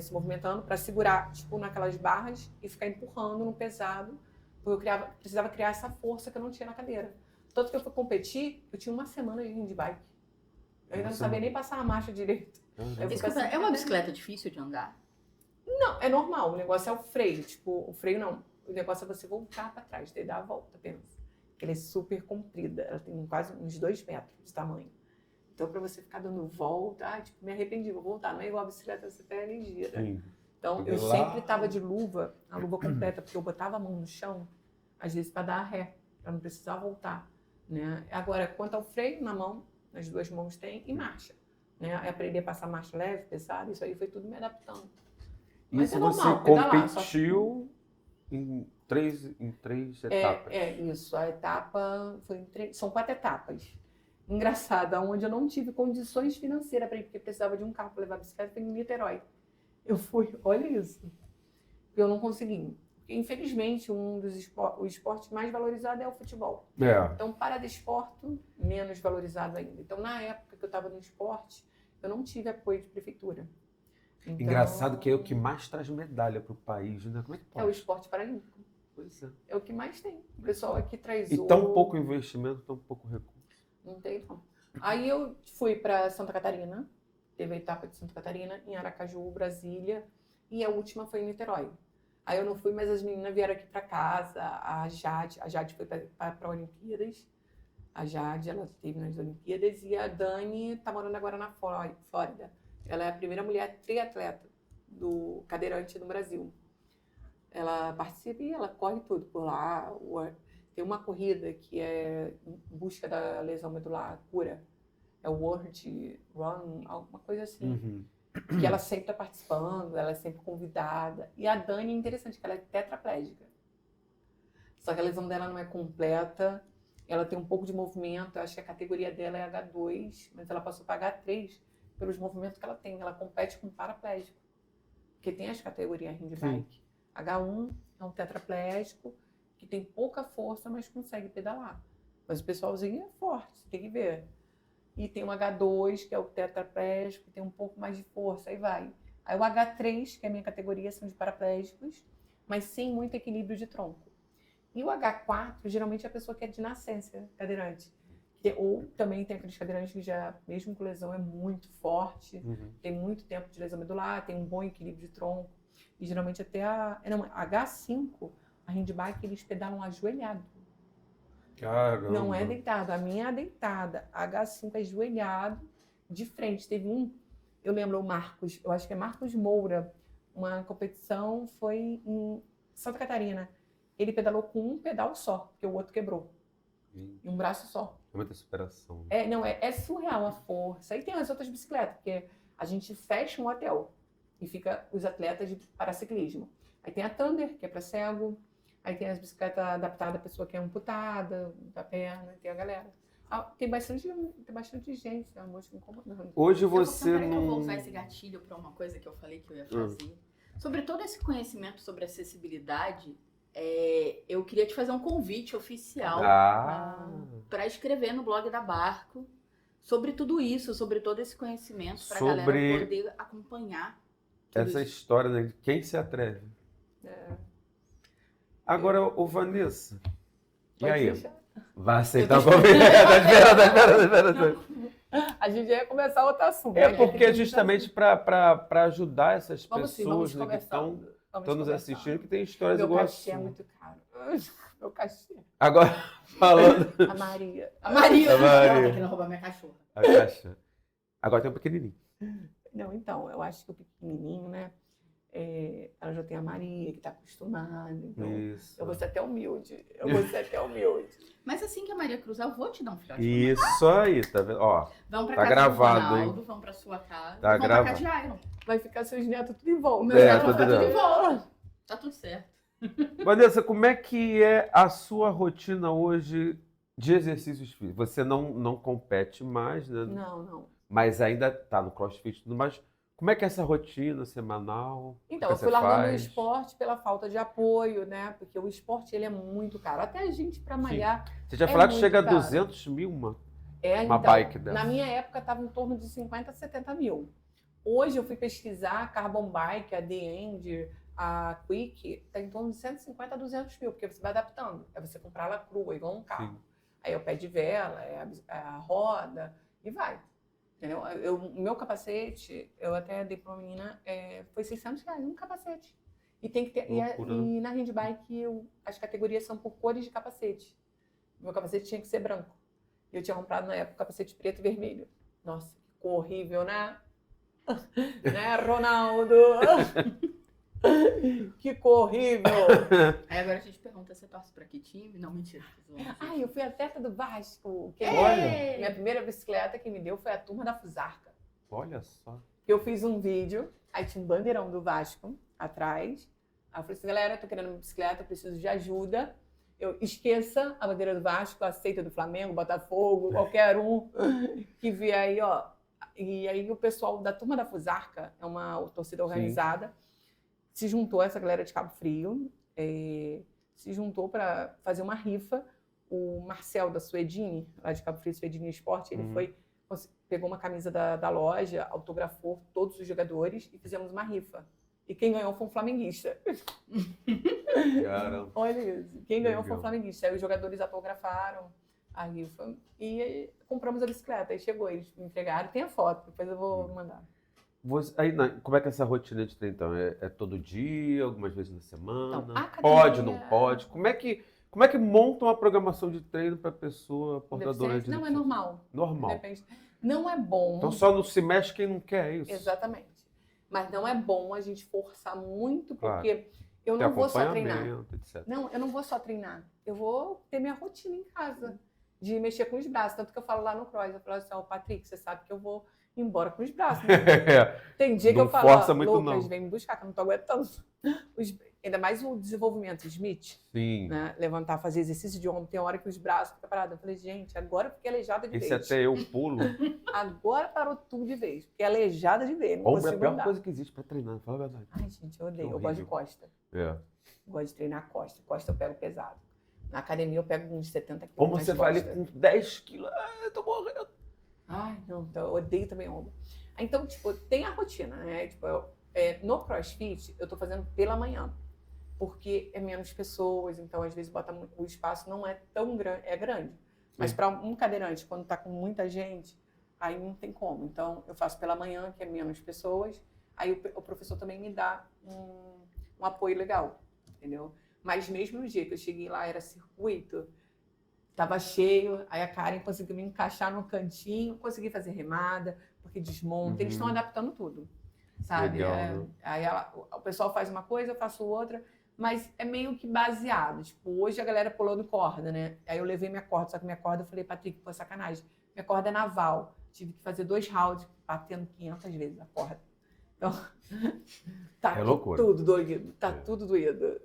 se movimentando para segurar, tipo, naquelas barras e ficar empurrando no pesado. Porque eu precisava criar essa força que eu não tinha na cadeira. Tanto que eu fui competir, eu tinha uma semana de handbike. Eu ainda não sabia nem passar a marcha direito. É uma bicicleta difícil de andar? Não, é normal. O negócio é o freio. Tipo, o freio não. O negócio é você voltar para trás, daí dar a volta, pensa. Porque ela é super comprida. Ela tem quase uns 2 metros de tamanho. Então, para você ficar dando volta, tipo, me arrependi, vou voltar. Não é igual a bicicleta, você pega e gira. Então, eu sempre tava de luva, a luva completa, porque eu botava a mão no chão, às vezes para dar ré, para não precisar voltar. Né? Agora, quanto ao freio, na mão, nas 2 mãos tem, e marcha. Né? Aprender a passar marcha leve, pesada, isso aí foi tudo me adaptando. Mas Isso é normal, você pedalar, competiu em três etapas? Isso. A etapa foi são 4 etapas. Engraçado, onde eu não tive condições financeiras para ir, porque precisava de um carro para levar a bicicleta, foi em Niterói. Eu fui, olha isso. Eu não consegui. Infelizmente, o esporte mais valorizado é o futebol. Então, para desporto, menos valorizado ainda. Então, na época que eu estava no esporte, eu não tive apoio de prefeitura. Então, engraçado que é o que mais traz medalha para o país, né? Como é que pode? É o esporte paralímpico. Pois é. É o que mais tem. O pessoal aqui traz E tão pouco investimento, tão pouco recurso. Não tem, não. Aí eu fui para Santa Catarina, teve a etapa de Santa Catarina, em Aracaju, Brasília, e a última foi em Niterói. Aí eu não fui, mas as meninas vieram aqui para casa, a Jade foi para Olimpíadas, a Jade, ela esteve nas Olimpíadas, e a Dani está morando agora na Flórida. Ela é a primeira mulher triatleta do cadeirante no Brasil. Ela participa e ela corre tudo por lá. Tem uma corrida que é em busca da lesão medular, cura. É o World Run, alguma coisa assim. Que ela sempre está participando, ela é sempre convidada. E a Dani é interessante, que ela é tetraplégica. Só que a lesão dela não é completa, ela tem um pouco de movimento, eu acho que a categoria dela é H2, mas ela passou para H3 pelos movimentos que ela tem. Ela compete com paraplégico, porque tem as categorias handbike. H1 é um tetraplégico, que tem pouca força, mas consegue pedalar. Mas o pessoalzinho é forte, você tem que ver. E tem o H2, que é o tetraplégico, que tem um pouco mais de força, aí vai. Aí o H3, que é a minha categoria, são de paraplégicos, mas sem muito equilíbrio de tronco. E o H4, geralmente é a pessoa que é de nascença cadeirante. Ou também tem aqueles cadeirantes que já, mesmo com lesão, é muito forte, tem muito tempo de lesão medular, tem um bom equilíbrio de tronco. E geralmente até não, H5, a handbike, eles pedalam ajoelhado. Caramba. Não é deitado, a minha é deitada. A H5 é ajoelhado, de frente. Teve eu lembro o Marcos, eu acho que é Marcos Moura, uma competição foi em Santa Catarina. Ele pedalou com um pedal só, porque o outro quebrou. E um braço só. É muita superação. É surreal a força. E tem as outras bicicletas, porque a gente fecha um hotel e fica os atletas de paraciclismo. Aí tem a Thunder, que é para cego. Aí tem as bicicletas adaptadas à pessoa que é amputada da perna. Tem a galera. Tem bastante gente, a música incomodando. Hoje você Peraí que eu não... vou usar esse gatilho para uma coisa que eu falei que eu ia fazer. Sobre todo esse conhecimento sobre acessibilidade, eu queria te fazer um convite oficial para escrever no blog da Barco sobre tudo isso, sobre todo esse conhecimento, para a galera poder acompanhar essa história, né? Quem se atreve? Agora, Vanessa, e aí? Vai aceitar o convite? Espera. A gente ia começar outro assunto. Porque é justamente para ajudar essas pessoas vamos que estão nos assistindo, que tem histórias Meu igual cachê é muito caro. Meu cachê. Agora, falando... A Maria. Ela tá querendo roubar minha cachorra. A caixa. Agora tem um pequenininho. Não, então, eu acho que o pequenininho, né? Ela já tem a Maria, que está acostumada. Então, Isso. eu vou ser até humilde. Mas assim que a Maria cruzar, eu vou te dar um filhote. Isso aí, tá vendo? Ó, vão pra tá casa gravado, do Ronaldo, hein? vão pra sua casa, Tá vão gravado. pra casa de Iron. Vai ficar seus netos tudo em volta. Meus netos vão tudo ficar tudo em em volta. Tá tudo certo. Vanessa, como é que é a sua rotina hoje de exercícios físicos? Você não compete mais, né? Não. Mas ainda tá no CrossFit e tudo mais. Como é que é essa rotina semanal? Então, eu fui largando o esporte pela falta de apoio, né? Porque o esporte, ele é muito caro. Até a gente, para malhar, você já falou que chega a caro. 200 mil uma então, bike dessa? Na minha época, estava em torno de 50 a 70 mil. Hoje, eu fui pesquisar a Carbon Bike, a The End, a Quick, está em torno de 150 a 200 mil, porque você vai adaptando. É você comprar ela crua, igual um carro. Sim. Aí é o pé de vela, é a roda, e vai. Entendeu? O meu capacete, eu até dei para uma menina, foi R$600 um capacete. E tem que ter. E na handbike, as categorias são por cores de capacete. Meu capacete tinha que ser branco. Eu tinha comprado na época capacete preto e vermelho. Nossa, que cor horrível, né? Né, Ronaldo? Que cor horrível! Aí agora a gente pergunta, você torce pra que time? Não, mentira. Eu fui atleta do Vasco. Olha! Minha primeira bicicleta que me deu foi a Turma da Fusarca. Olha só. Eu fiz um vídeo, aí tinha um bandeirão do Vasco atrás. Aí eu falei assim, galera, eu tô querendo uma bicicleta, eu preciso de ajuda. Esqueça a bandeira do Vasco, aceita do Flamengo, Botafogo, qualquer um que vier aí, ó. E aí o pessoal da Turma da Fusarca, é uma torcida organizada, se juntou, essa galera de Cabo Frio, se juntou para fazer uma rifa. O Marcel da Suedini, lá de Cabo Frio, Suedini Esporte, ele pegou uma camisa da loja, autografou todos os jogadores e fizemos uma rifa. E quem ganhou foi um flamenguista. Caramba. Olha isso. Quem ganhou foi um flamenguista. Aí os jogadores autografaram a rifa e compramos a bicicleta. Aí chegou, eles me entregaram. Tem a foto, depois eu vou mandar. Como é que é essa rotina de treino, então? É todo dia, algumas vezes na semana? Então, pode, não pode? Como é que monta uma programação de treino para a pessoa portadora de... Não, é normal. Normal. Depende. Não é bom... Então só não se mexe quem não quer, é isso? Exatamente. Mas não é bom a gente forçar muito, porque claro. Eu não vou só treinar. Etc. Não, eu não vou só treinar. Eu vou ter minha rotina em casa, de mexer com os braços. Tanto que eu falo lá no cross, eu falo assim, Patrick, você sabe que eu vou embora com os braços. Né? Tem dia que eu falo, Lucas, vem me buscar, que eu não tô aguentando. Ainda mais o desenvolvimento Smith. Sim. Né? Levantar, fazer exercício de ombro. Tem hora que os braços ficam parados. Eu falei, gente, agora eu fiquei aleijada de vez. Esse até eu pulo. Agora parou tudo de vez. Fiquei aleijada de vez. Não ombro é a pior andar. coisa que existe pra treinar, fala a verdade. Ai, gente, eu odeio. Eu gosto de costa. Gosto de treinar costa. Costa eu pego pesado. Na academia eu pego uns 70 quilos. Como você vai ali com 10 quilos? Eu tô morrendo. Ai, não, então eu odeio também ombro. Então, tipo, tem a rotina, né? Tipo, no CrossFit, eu tô fazendo pela manhã. Porque é menos pessoas, então às vezes o espaço não é tão grande, é grande. Mas para um cadeirante, quando tá com muita gente, aí não tem como. Então eu faço pela manhã, que é menos pessoas. aí o professor também me dá um apoio legal, entendeu? Mas mesmo no dia que eu cheguei lá, era circuito, tava cheio, aí a Karen conseguiu me encaixar no cantinho, consegui fazer remada, porque desmonta, eles estão adaptando tudo, sabe? Legal, né? Aí o pessoal faz uma coisa, eu faço outra, mas é meio que baseado. Tipo, hoje a galera pulando corda, né? Aí eu levei minha corda, só que minha corda, eu falei, Patrick, pô, sacanagem. Minha corda é naval. Tive que fazer 2 rounds, batendo 500 vezes a corda. Então, tá É loucura. tudo doído, tá tudo doído.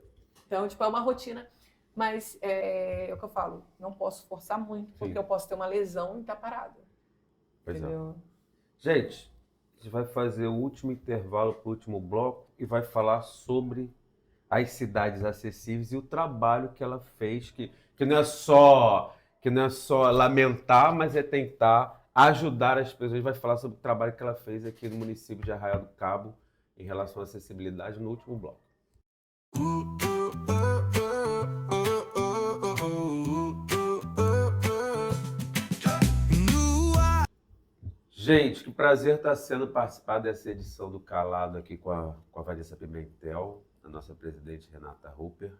Então, tipo, é uma rotina, mas é o que eu falo, não posso forçar muito, porque eu posso ter uma lesão e estar parada. Pois Entendeu? Gente, a gente vai fazer o último intervalo para o último bloco e vai falar sobre as cidades acessíveis e o trabalho que ela fez, que não é só lamentar, mas é tentar ajudar as pessoas. A gente vai falar sobre o trabalho que ela fez aqui no município de Arraial do Cabo em relação à acessibilidade no último bloco. Gente, que prazer está sendo participar dessa edição do Calado aqui com a Vanessa Pimentel, a nossa presidente Renata Rupper,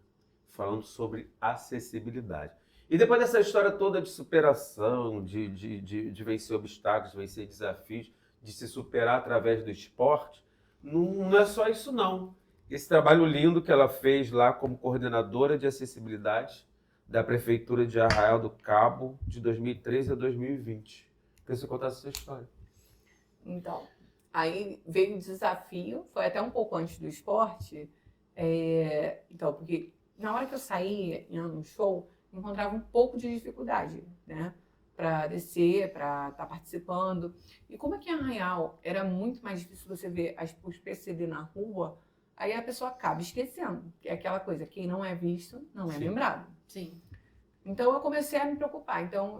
falando sobre acessibilidade. E depois dessa história toda de superação, de vencer obstáculos, de vencer desafios, de se superar através do esporte, não é só isso não. Esse trabalho lindo que ela fez lá como coordenadora de acessibilidade da Prefeitura de Arraial do Cabo de 2013 a 2020. Queria que você contasse essa história. Então, aí veio o desafio, foi até um pouco antes do esporte. Então, porque na hora que eu saí no show, eu encontrava um pouco de dificuldade, né? Para descer, para estar participando. E como aqui em Arraial era muito mais difícil você ver os PCD na rua, aí a pessoa acaba esquecendo. Que é aquela coisa, quem não é visto, não é lembrado. Sim. Então, eu comecei a me preocupar. Então,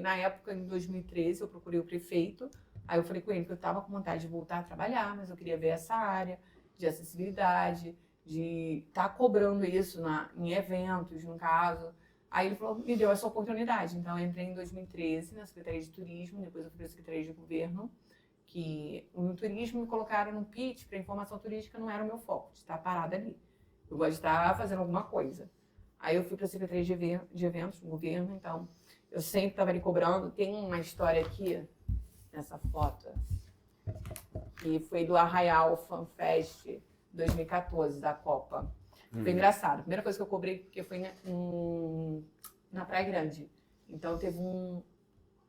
na época, em 2013, eu procurei o prefeito. Aí eu falei com ele que eu estava com vontade de voltar a trabalhar, mas eu queria ver essa área de acessibilidade, de estar cobrando isso em eventos, no caso. Aí ele falou, me deu essa oportunidade. Então, eu entrei em 2013 na Secretaria de Turismo, depois eu fui para a Secretaria de Governo, que no turismo me colocaram no pitch para informação turística, não era o meu foco, de estar parada ali. Eu gosto de estar fazendo alguma coisa. Aí eu fui para a Secretaria de Eventos do governo, então eu sempre estava ali cobrando. Tem uma história aqui, nessa foto, que foi do Arraial Fan Fest 2014, da Copa. Foi engraçado. A primeira coisa que eu cobrei, porque foi na Praia Grande. Então teve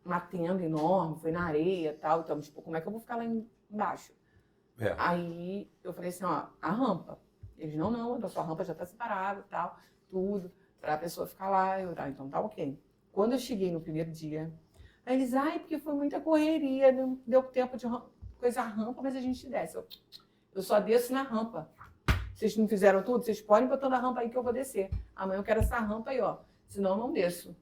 uma tenda enorme, foi na areia e tal. Então, tipo, como é que eu vou ficar lá embaixo? Aí eu falei assim, ó, a rampa. Eles, não, a sua rampa já está separada e tal. Tudo, para a pessoa ficar lá. Eu, então tá ok. Quando eu cheguei no primeiro dia, aí eles, porque foi muita correria, não deu tempo de coisa a rampa, mas a gente desce. Eu só desço na rampa. Vocês não fizeram tudo? Vocês podem botando a rampa aí que eu vou descer. Amanhã eu quero essa rampa aí, ó. Senão eu não desço.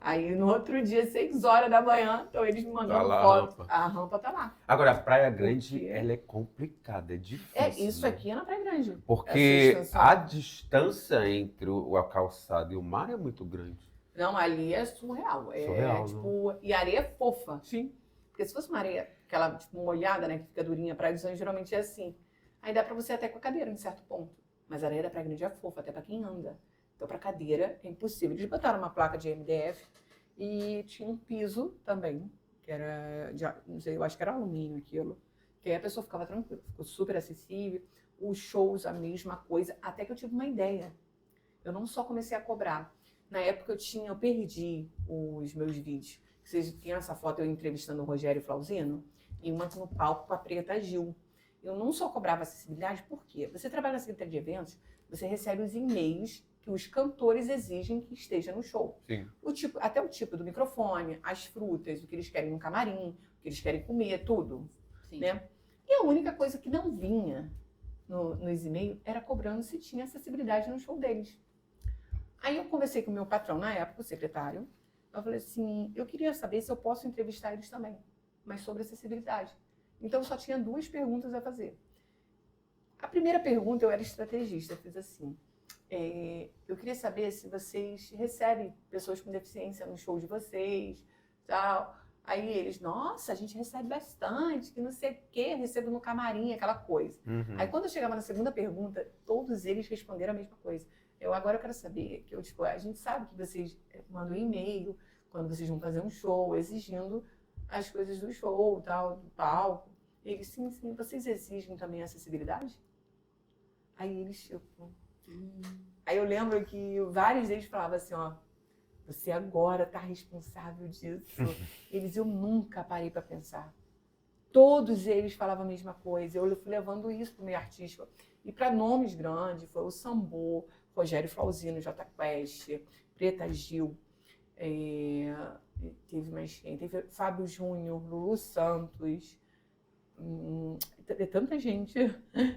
Aí no outro dia, 6 horas da manhã, então eles me mandando foto. A rampa tá lá. Agora, a Praia Grande, ela é complicada, é difícil. Isso aqui é na Praia Grande. Porque a distância entre a calçada e o mar é muito grande. Não, ali é surreal. Tipo, e areia é fofa. Sim. Porque se fosse uma areia, aquela tipo, molhada, né, que fica durinha, Praia dos Anjos geralmente é assim. Aí dá pra você até com a cadeira, em certo ponto. Mas a areia da Praia Grande é fofa, até pra quem anda. Então, pra cadeira, é impossível. Eles botaram uma placa de MDF e tinha um piso também, que era, não sei, eu acho que era alumínio aquilo. Que aí a pessoa ficava tranquila, ficou super acessível. Os shows, a mesma coisa. Até que eu tive uma ideia. Eu não só comecei a cobrar. Na época eu perdi os meus vídeos. Vocês tinham essa foto eu entrevistando o Rogério Flauzino e uma no palco com a Preta Gil. Eu não só cobrava acessibilidade, por quê? Você trabalha na Secretaria de Eventos, você recebe os e-mails que os cantores exigem que esteja no show. Sim. Até o tipo do microfone, as frutas, o que eles querem no camarim, o que eles querem comer, tudo. Sim. Né? E a única coisa que não vinha nos e-mails era cobrando se tinha acessibilidade no show deles. Aí eu conversei com o meu patrão, na época, o secretário. Eu falei assim, eu queria saber se eu posso entrevistar eles também, mas sobre acessibilidade. Então, eu só tinha 2 perguntas a fazer. A primeira pergunta, eu era estrategista, eu fiz assim, eu queria saber se vocês recebem pessoas com deficiência no show de vocês, tal. Aí eles, nossa, a gente recebe bastante, que não sei o quê, recebo no camarim, aquela coisa. Aí quando eu chegava na segunda pergunta, todos eles responderam a mesma coisa. Agora eu quero saber, tipo, a gente sabe que vocês mandam um e-mail quando vocês vão fazer um show, exigindo as coisas do show, tal, do palco. Eles, sim, vocês exigem também acessibilidade? Aí eles, tipo... Aí eu lembro que vários deles falavam assim, ó, você agora tá responsável disso. Eu nunca parei para pensar. Todos eles falavam a mesma coisa. Eu fui levando isso pro meio artístico. E para nomes grandes, foi o Sambô, Rogério Flauzino, Jota Quest, Preta Gil, teve mais quem? Teve Fábio Júnior, Lulu Santos, tanta gente.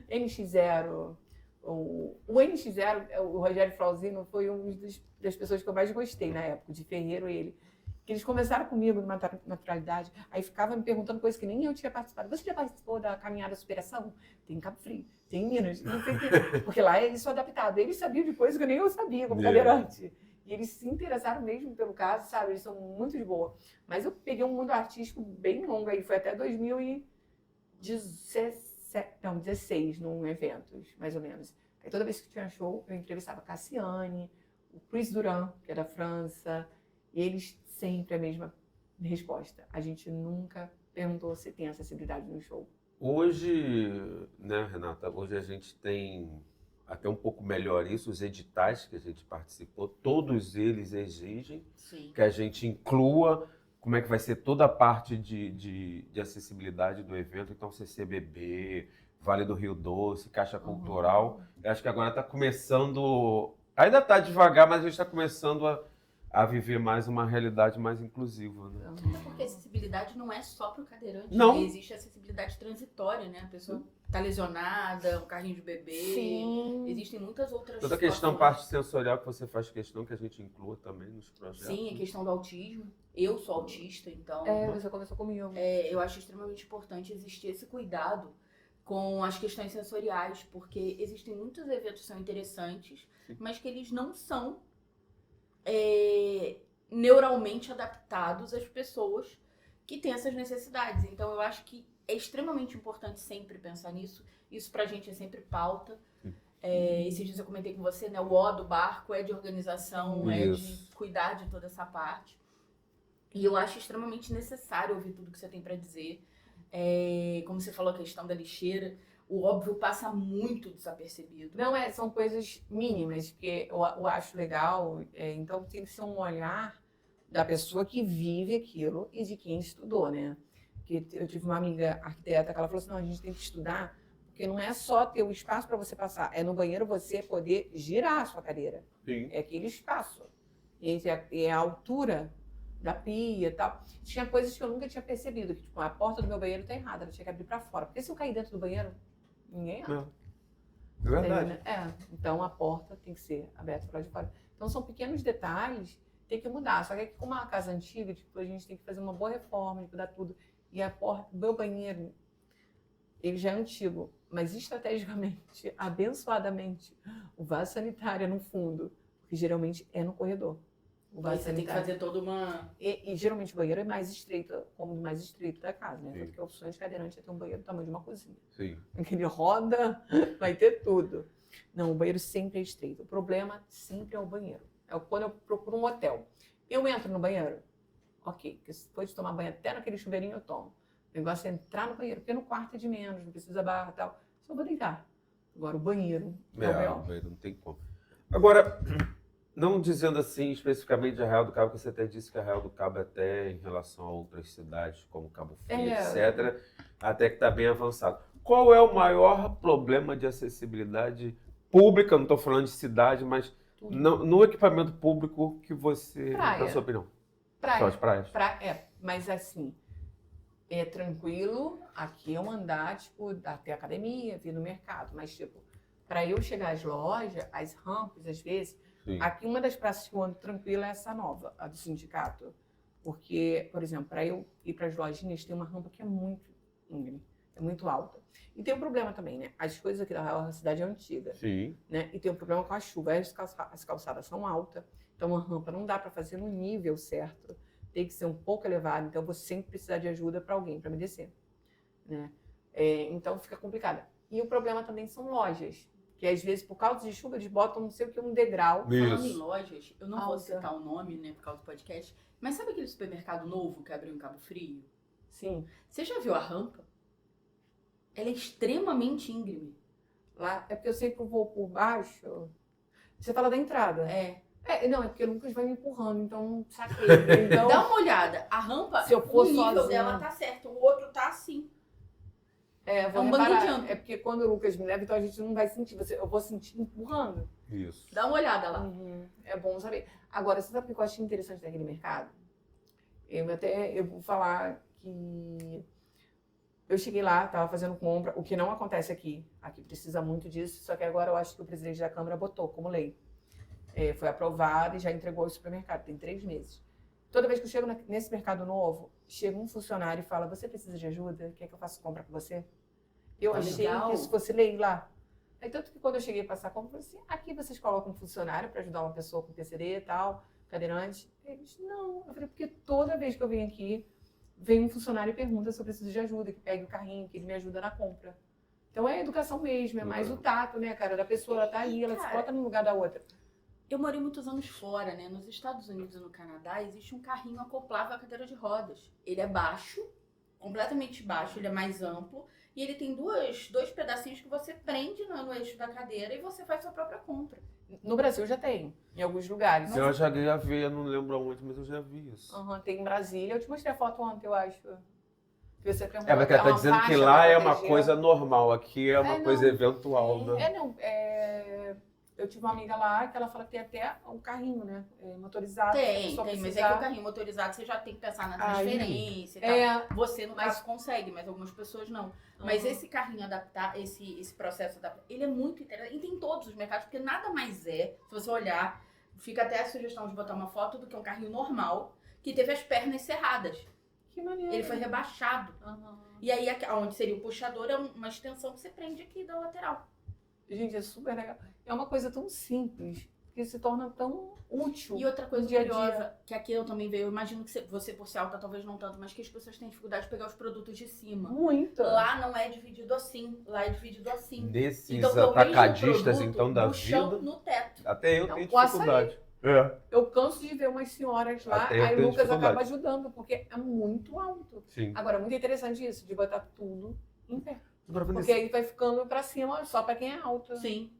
NX0. O NX0, o Rogério Flauzino, foi das pessoas que eu mais gostei na época, de Ferreiro ele. Que eles conversaram comigo numa naturalidade, aí ficava me perguntando coisas que nem eu tinha participado. Você já participou da Caminhada Superação? Tem em Cabo Frio, tem em Minas, não sei o quê. Porque lá eles são adaptados. Eles sabiam de coisas que nem eu sabia, como cadeirante. E eles se interessaram mesmo pelo caso, sabe? Eles são muito de boa. Mas eu peguei um mundo artístico bem longo aí, foi até 2016, num eventos, mais ou menos. Aí toda vez que tinha show, eu entrevistava Cassiane, o Chris Duran, que é da França, e eles sempre a mesma resposta. A gente nunca perguntou se tem acessibilidade no show. Hoje, né, Renata, hoje a gente tem até um pouco melhor isso, os editais que a gente participou, todos eles exigem que a gente inclua como é que vai ser toda a parte de acessibilidade do evento, então CCBB, Vale do Rio Doce, Caixa Cultural. Eu acho que agora está começando, ainda está devagar, mas a gente está começando a viver mais uma realidade mais inclusiva, né? É porque a acessibilidade não é só para o cadeirante, não. Né? Existe acessibilidade transitória, né? A pessoa está lesionada, um carrinho de bebê. Sim. Existem muitas outras Toda a questão, parte sensorial que você faz questão que a gente inclua também nos projetos. Sim, a questão do autismo. Eu sou autista, então... Você conversou comigo. Eu acho extremamente importante existir esse cuidado com as questões sensoriais, porque existem muitos eventos que são interessantes, mas que eles não são neuralmente adaptados às pessoas que têm essas necessidades. Então eu acho que é extremamente importante sempre pensar nisso. Isso pra gente é sempre pauta. Esses dias eu comentei com você, né? O O do barco é de organização, é de cuidar de toda essa parte. E eu acho extremamente necessário ouvir tudo que você tem para dizer. Como você falou, a questão da lixeira, o óbvio passa muito desapercebido. Não, são coisas mínimas, que eu acho legal. Então tem que ser um olhar da pessoa que vive aquilo e de quem estudou, né? Porque eu tive uma amiga arquiteta que ela falou assim, não, a gente tem que estudar, porque não é só ter o espaço para você passar, é no banheiro você poder girar a sua cadeira. Sim. É aquele espaço. E a altura da pia e tal. Tinha coisas que eu nunca tinha percebido, que tipo, a porta do meu banheiro tá errada, ela tinha que abrir para fora. Porque se eu cair dentro do banheiro, ninguém entra. É verdade. Então a porta tem que ser aberta para de fora. Então são pequenos detalhes, tem que mudar. Só que aqui, como é uma casa antiga, tipo, a gente tem que fazer uma boa reforma, de mudar tudo. E a porta, o meu banheiro, ele já é antigo, mas estrategicamente, abençoadamente, o vaso sanitário é no fundo, porque geralmente é no corredor. Você tem que fazer toda uma... E geralmente o banheiro é mais estreito, como o mais estreito da casa, né? Tanto que a opção de cadeirante é ter um banheiro do tamanho de uma cozinha. Sim. Ele roda, vai ter tudo. Não, o banheiro sempre é estreito. O problema sempre é o banheiro. É quando eu procuro um hotel. Eu entro no banheiro, ok, porque se for de tomar banho até naquele chuveirinho eu tomo. O negócio é entrar no banheiro, porque no quarto é de menos, não precisa barra e tal. Só vou deitar. Agora o banheiro o banheiro não tem como. Agora, não dizendo assim especificamente de Arraial do Cabo, que você até disse que Arraial do Cabo até em relação a outras cidades, como Cabo Frio, etc., até que está bem avançado. Qual é o maior problema de acessibilidade pública, não estou falando de cidade, mas no equipamento público que você, na sua opinião? Só as praias? Mas assim, é tranquilo, aqui eu andar, tipo, até a academia, vir no mercado, mas tipo, para eu chegar às lojas, às rampas, às vezes, Sim. Aqui uma das praças que eu ando tranquila é essa nova, a do sindicato. Porque, por exemplo, para eu ir para as lojinhas, tem uma rampa que é muito íngreme, é muito alta. E tem um problema também, né? As coisas aqui da cidade é antiga. Sim. Né? E tem um problema com a chuva. As calçadas são altas, então a rampa não dá para fazer no nível certo. tem que ser um pouco elevado, então eu vou sempre precisar de ajuda para alguém, para me descer, né? Então fica complicado. E o problema também são lojas, que às vezes, por causa de chuva, eles botam não sei o que, um degrau. Falando em lojas, eu não vou Alta. citar o nome, né, por causa do podcast, mas sabe aquele supermercado novo que abriu em Cabo Frio? Sim. Você já viu a rampa? Ela é extremamente íngreme. Lá, é porque eu sempre vou por baixo. Você fala da entrada. Não, é porque o Lucas vai me empurrando, então saquei. Então, Dá uma olhada, a rampa, Se eu for o nível sozinha- dela tá certo, o outro tá assim. eu vou é um bang reparar. jump. É porque quando o Lucas me leva, então a gente não vai sentir. Eu vou sentir empurrando. Isso. Dá uma olhada lá. É bom saber. Agora, você sabe o que eu achei interessante daquele mercado? Eu vou falar que eu cheguei lá, estava fazendo compra, o que não acontece aqui. Aqui precisa muito disso, só que agora eu acho que o presidente da Câmara botou como lei. Foi aprovado e já entregou ao supermercado, tem 3 meses. Toda vez que eu chego nesse mercado novo, chega um funcionário e fala, você precisa de ajuda? Quer que eu faça compra com você? Eu Tá achei legal. que isso fosse lei lá. Aí, tanto que quando eu cheguei a passar compra, eu falei assim, aqui vocês colocam um funcionário para ajudar uma pessoa com PCD e tal, cadeirante? Eles, não. Eu falei, porque toda vez que eu venho aqui, vem um funcionário e pergunta se eu preciso de ajuda, que pegue o carrinho, que ele me ajuda na compra. Então é educação mesmo, é mais o tato, né, cara? Da pessoa, ela tá ali, ela se coloca no lugar da outra. Eu morei muitos anos fora, né? Nos Estados Unidos e no Canadá, existe um carrinho acoplável à cadeira de rodas. Ele é baixo, completamente baixo, ele é mais amplo, e ele tem dois pedacinhos que você prende no eixo da cadeira e você faz sua própria compra. No Brasil já tem, em alguns lugares. Eu já vi, eu não lembro aonde, mas eu já vi isso. Tem em Brasília. Eu te mostrei a foto ontem, eu acho. Que você Porque perguntou. ela tá uma dizendo que faixa lá pra é uma proteger. coisa normal, aqui é uma não. coisa eventual, né? Eu tive uma amiga lá que ela fala que tem até um carrinho, né? Motorizado. se a Tem, pessoa mas é que precisar. o carrinho motorizado você já tem que pensar na Aí, transferência e tal. Você, no caso, consegue, mas algumas pessoas não. Mas esse carrinho adaptar, esse processo adaptar, ele é muito interessante. E tem em todos os mercados, porque nada mais é, se você olhar, fica até a sugestão de botar uma foto do que um carrinho normal, que teve as pernas cerradas. Que maneiro. Ele foi rebaixado. E aí, onde seria o puxador, é uma extensão que você prende aqui da lateral. Gente, é super legal. É uma coisa tão simples que se torna tão útil. E outra coisa no dia a curiosa, dia. que aqui eu também vejo, eu imagino que você, por ser alta, talvez não tanto, mas que as pessoas têm dificuldade de pegar os produtos de cima. Muito. Lá não é dividido assim, lá é dividido assim. Nesses Então, eu vejo o atacadistas, produto então, da do chão vida, no teto. até eu Não, tenho o açaí. dificuldade. Eu canso de ver umas senhoras lá, Até eu aí o tenho Lucas dificuldade. acaba ajudando, porque é muito alto. Sim. Agora, muito interessante isso, de botar tudo em pé. Agora, Porque aí vai ficando pra cima só pra quem é alto. Sim.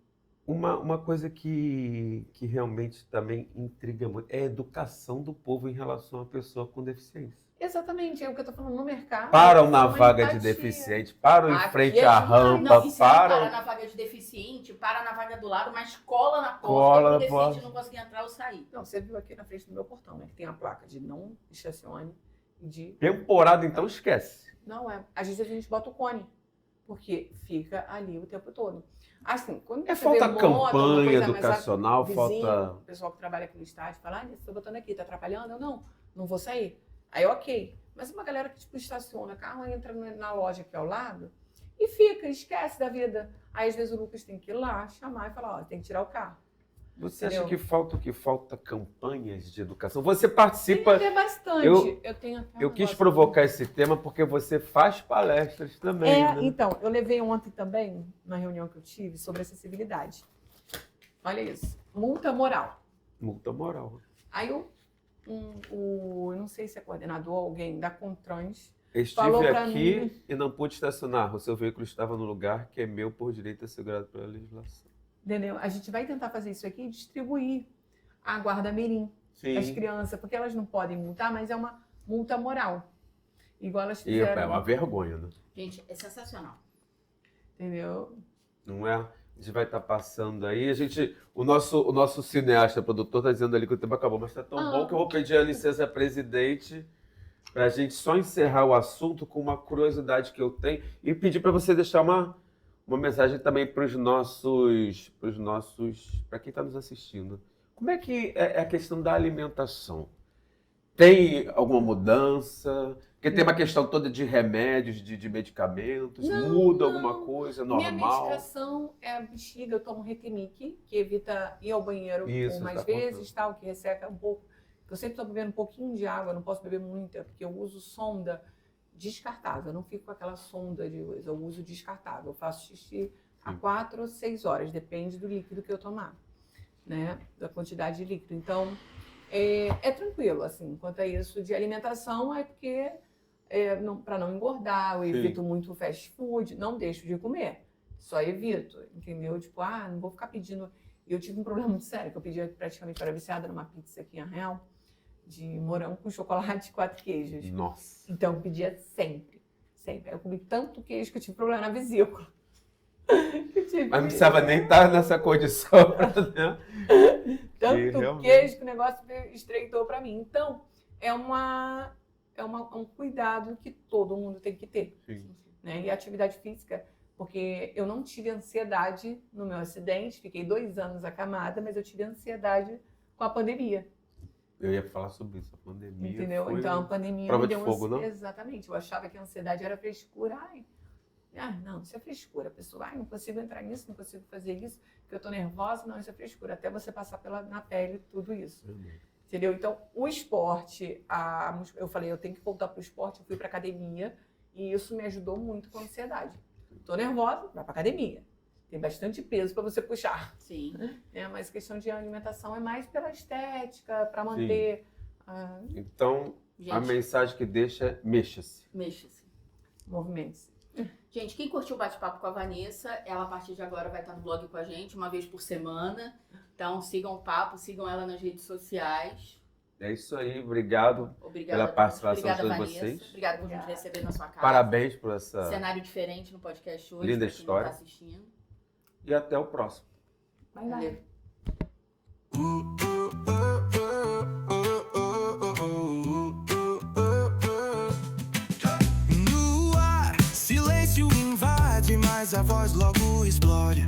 Uma coisa que realmente também intriga muito é a educação do povo em relação à pessoa com deficiência. Exatamente, é o que eu tô falando no mercado. Param na uma vaga de empatia. deficiente, param em Aqui frente é à demais. rampa, Não, e se não para param. na vaga de deficiente, para na vaga do lado, mas cola na porta Cola para o na deficiente porta. não conseguir entrar ou sair. Não, você viu aqui na frente do meu portão, né? Que tem a placa de não estacione e de... Temporada, então, esquece. Não é. Às vezes a gente bota o cone, porque fica ali o tempo todo. Assim, quando É você falta vê moto, alguma campanha coisa mais educacional, vizinho, falta... o pessoal que trabalha aqui no estádio fala, estou botando aqui, tá atrapalhando? Eu não vou sair. Aí, ok. Mas uma galera que, tipo, estaciona, carro entra na loja aqui ao lado e fica, esquece da vida. Aí, às vezes, o Lucas tem que ir lá, chamar e falar, ó, tem que tirar o carro. Você Entendeu? acha que falta campanhas de educação? Você participa... Tem até bastante. Eu- tenho até um Eu quis negócio provocar esse tema porque você faz palestras também, né? Então, eu levei ontem também, na reunião que eu tive, sobre acessibilidade. Olha isso. Multa moral. Multa moral. Aí eu não sei se é coordenador ou alguém da Contrans, Estive Falou pra aqui mim. e não pude estacionar. O seu veículo estava no lugar que é meu por direito assegurado pela legislação. entendeu? A gente vai tentar fazer isso aqui e distribuir a guarda mirim às crianças, porque elas não podem multar, mas é uma multa moral. Igual elas E fizeram, é uma vergonha, né? Gente, é sensacional. entendeu? Não é? A gente vai estar passando aí. O nosso cineasta, produtor, está dizendo ali que o tempo acabou, mas está tão bom que eu vou pedir a licença, presidente, para a gente só encerrar o assunto com uma curiosidade que eu tenho e pedir para você deixar uma mensagem também para quem está nos assistindo. Como é que é a questão da alimentação? Tem alguma mudança? Porque tem uma questão toda de remédios, de medicamentos. Não, muda não. alguma coisa Minha normal? medicação é a bexiga, eu tomo Retinic, que evita ir ao banheiro Isso, por mais tá vezes, tal, que resseca um pouco. Eu sempre estou bebendo um pouquinho de água, não posso beber muita, porque eu uso sonda descartável. Eu não fico com aquela sonda de uso, eu uso descartável. Eu faço xixi a 4 ou 6 horas, depende do líquido que eu tomar, né? Da quantidade de líquido. Então, é tranquilo, assim, quanto a isso de alimentação, é porque para não engordar, eu evito muito fast food, não deixo de comer, só evito, entendeu? Tipo, não vou ficar pedindo. Eu tive um problema muito sério, que eu pedia praticamente, era viciada numa pizza aqui em Arraial, de morango com chocolate e 4 queijos. Nossa. Então, eu pedia sempre, sempre. Eu comi tanto queijo que eu tive problema na vesícula. Mas não precisava nem estar nessa condição, né? Tanto queijo que o negócio estreitou para mim. Então, é um cuidado que todo mundo tem que ter. Né? E a atividade física, porque eu não tive ansiedade no meu acidente, fiquei 2 anos acamada, mas eu tive ansiedade com a pandemia. Eu ia falar sobre isso, a pandemia. Entendeu? Então, a pandemia prova me deu de fogo, não? Exatamente. Eu achava que a ansiedade era frescura. Não, isso é frescura. A pessoa, não consigo entrar nisso, não consigo fazer isso, porque eu tô nervosa. Não, isso é frescura. Até você passar na pele tudo isso. Entendeu? Então, o esporte, eu falei, eu tenho que voltar pro esporte, eu fui pra academia e isso me ajudou muito com a ansiedade. Tô nervosa, vai pra academia. Tem bastante peso para você puxar. Sim. Mas questão de alimentação é mais pela estética, para manter... Então, gente, a mensagem que deixa é mexa-se. Mexa-se. Movimentos. Gente, quem curtiu o bate-papo com a Vanessa, ela a partir de agora vai estar no blog com a gente, uma vez por semana. Então sigam o papo, sigam ela nas redes sociais. É isso aí, obrigado pela participação de todos vocês. Obrigada por nos receber na sua casa. Parabéns por essa cenário diferente no podcast hoje. linda pra quem história. Não tá assistindo. E até o próximo. Vai. Valeu. No ar, silêncio invade, mas a voz logo explode.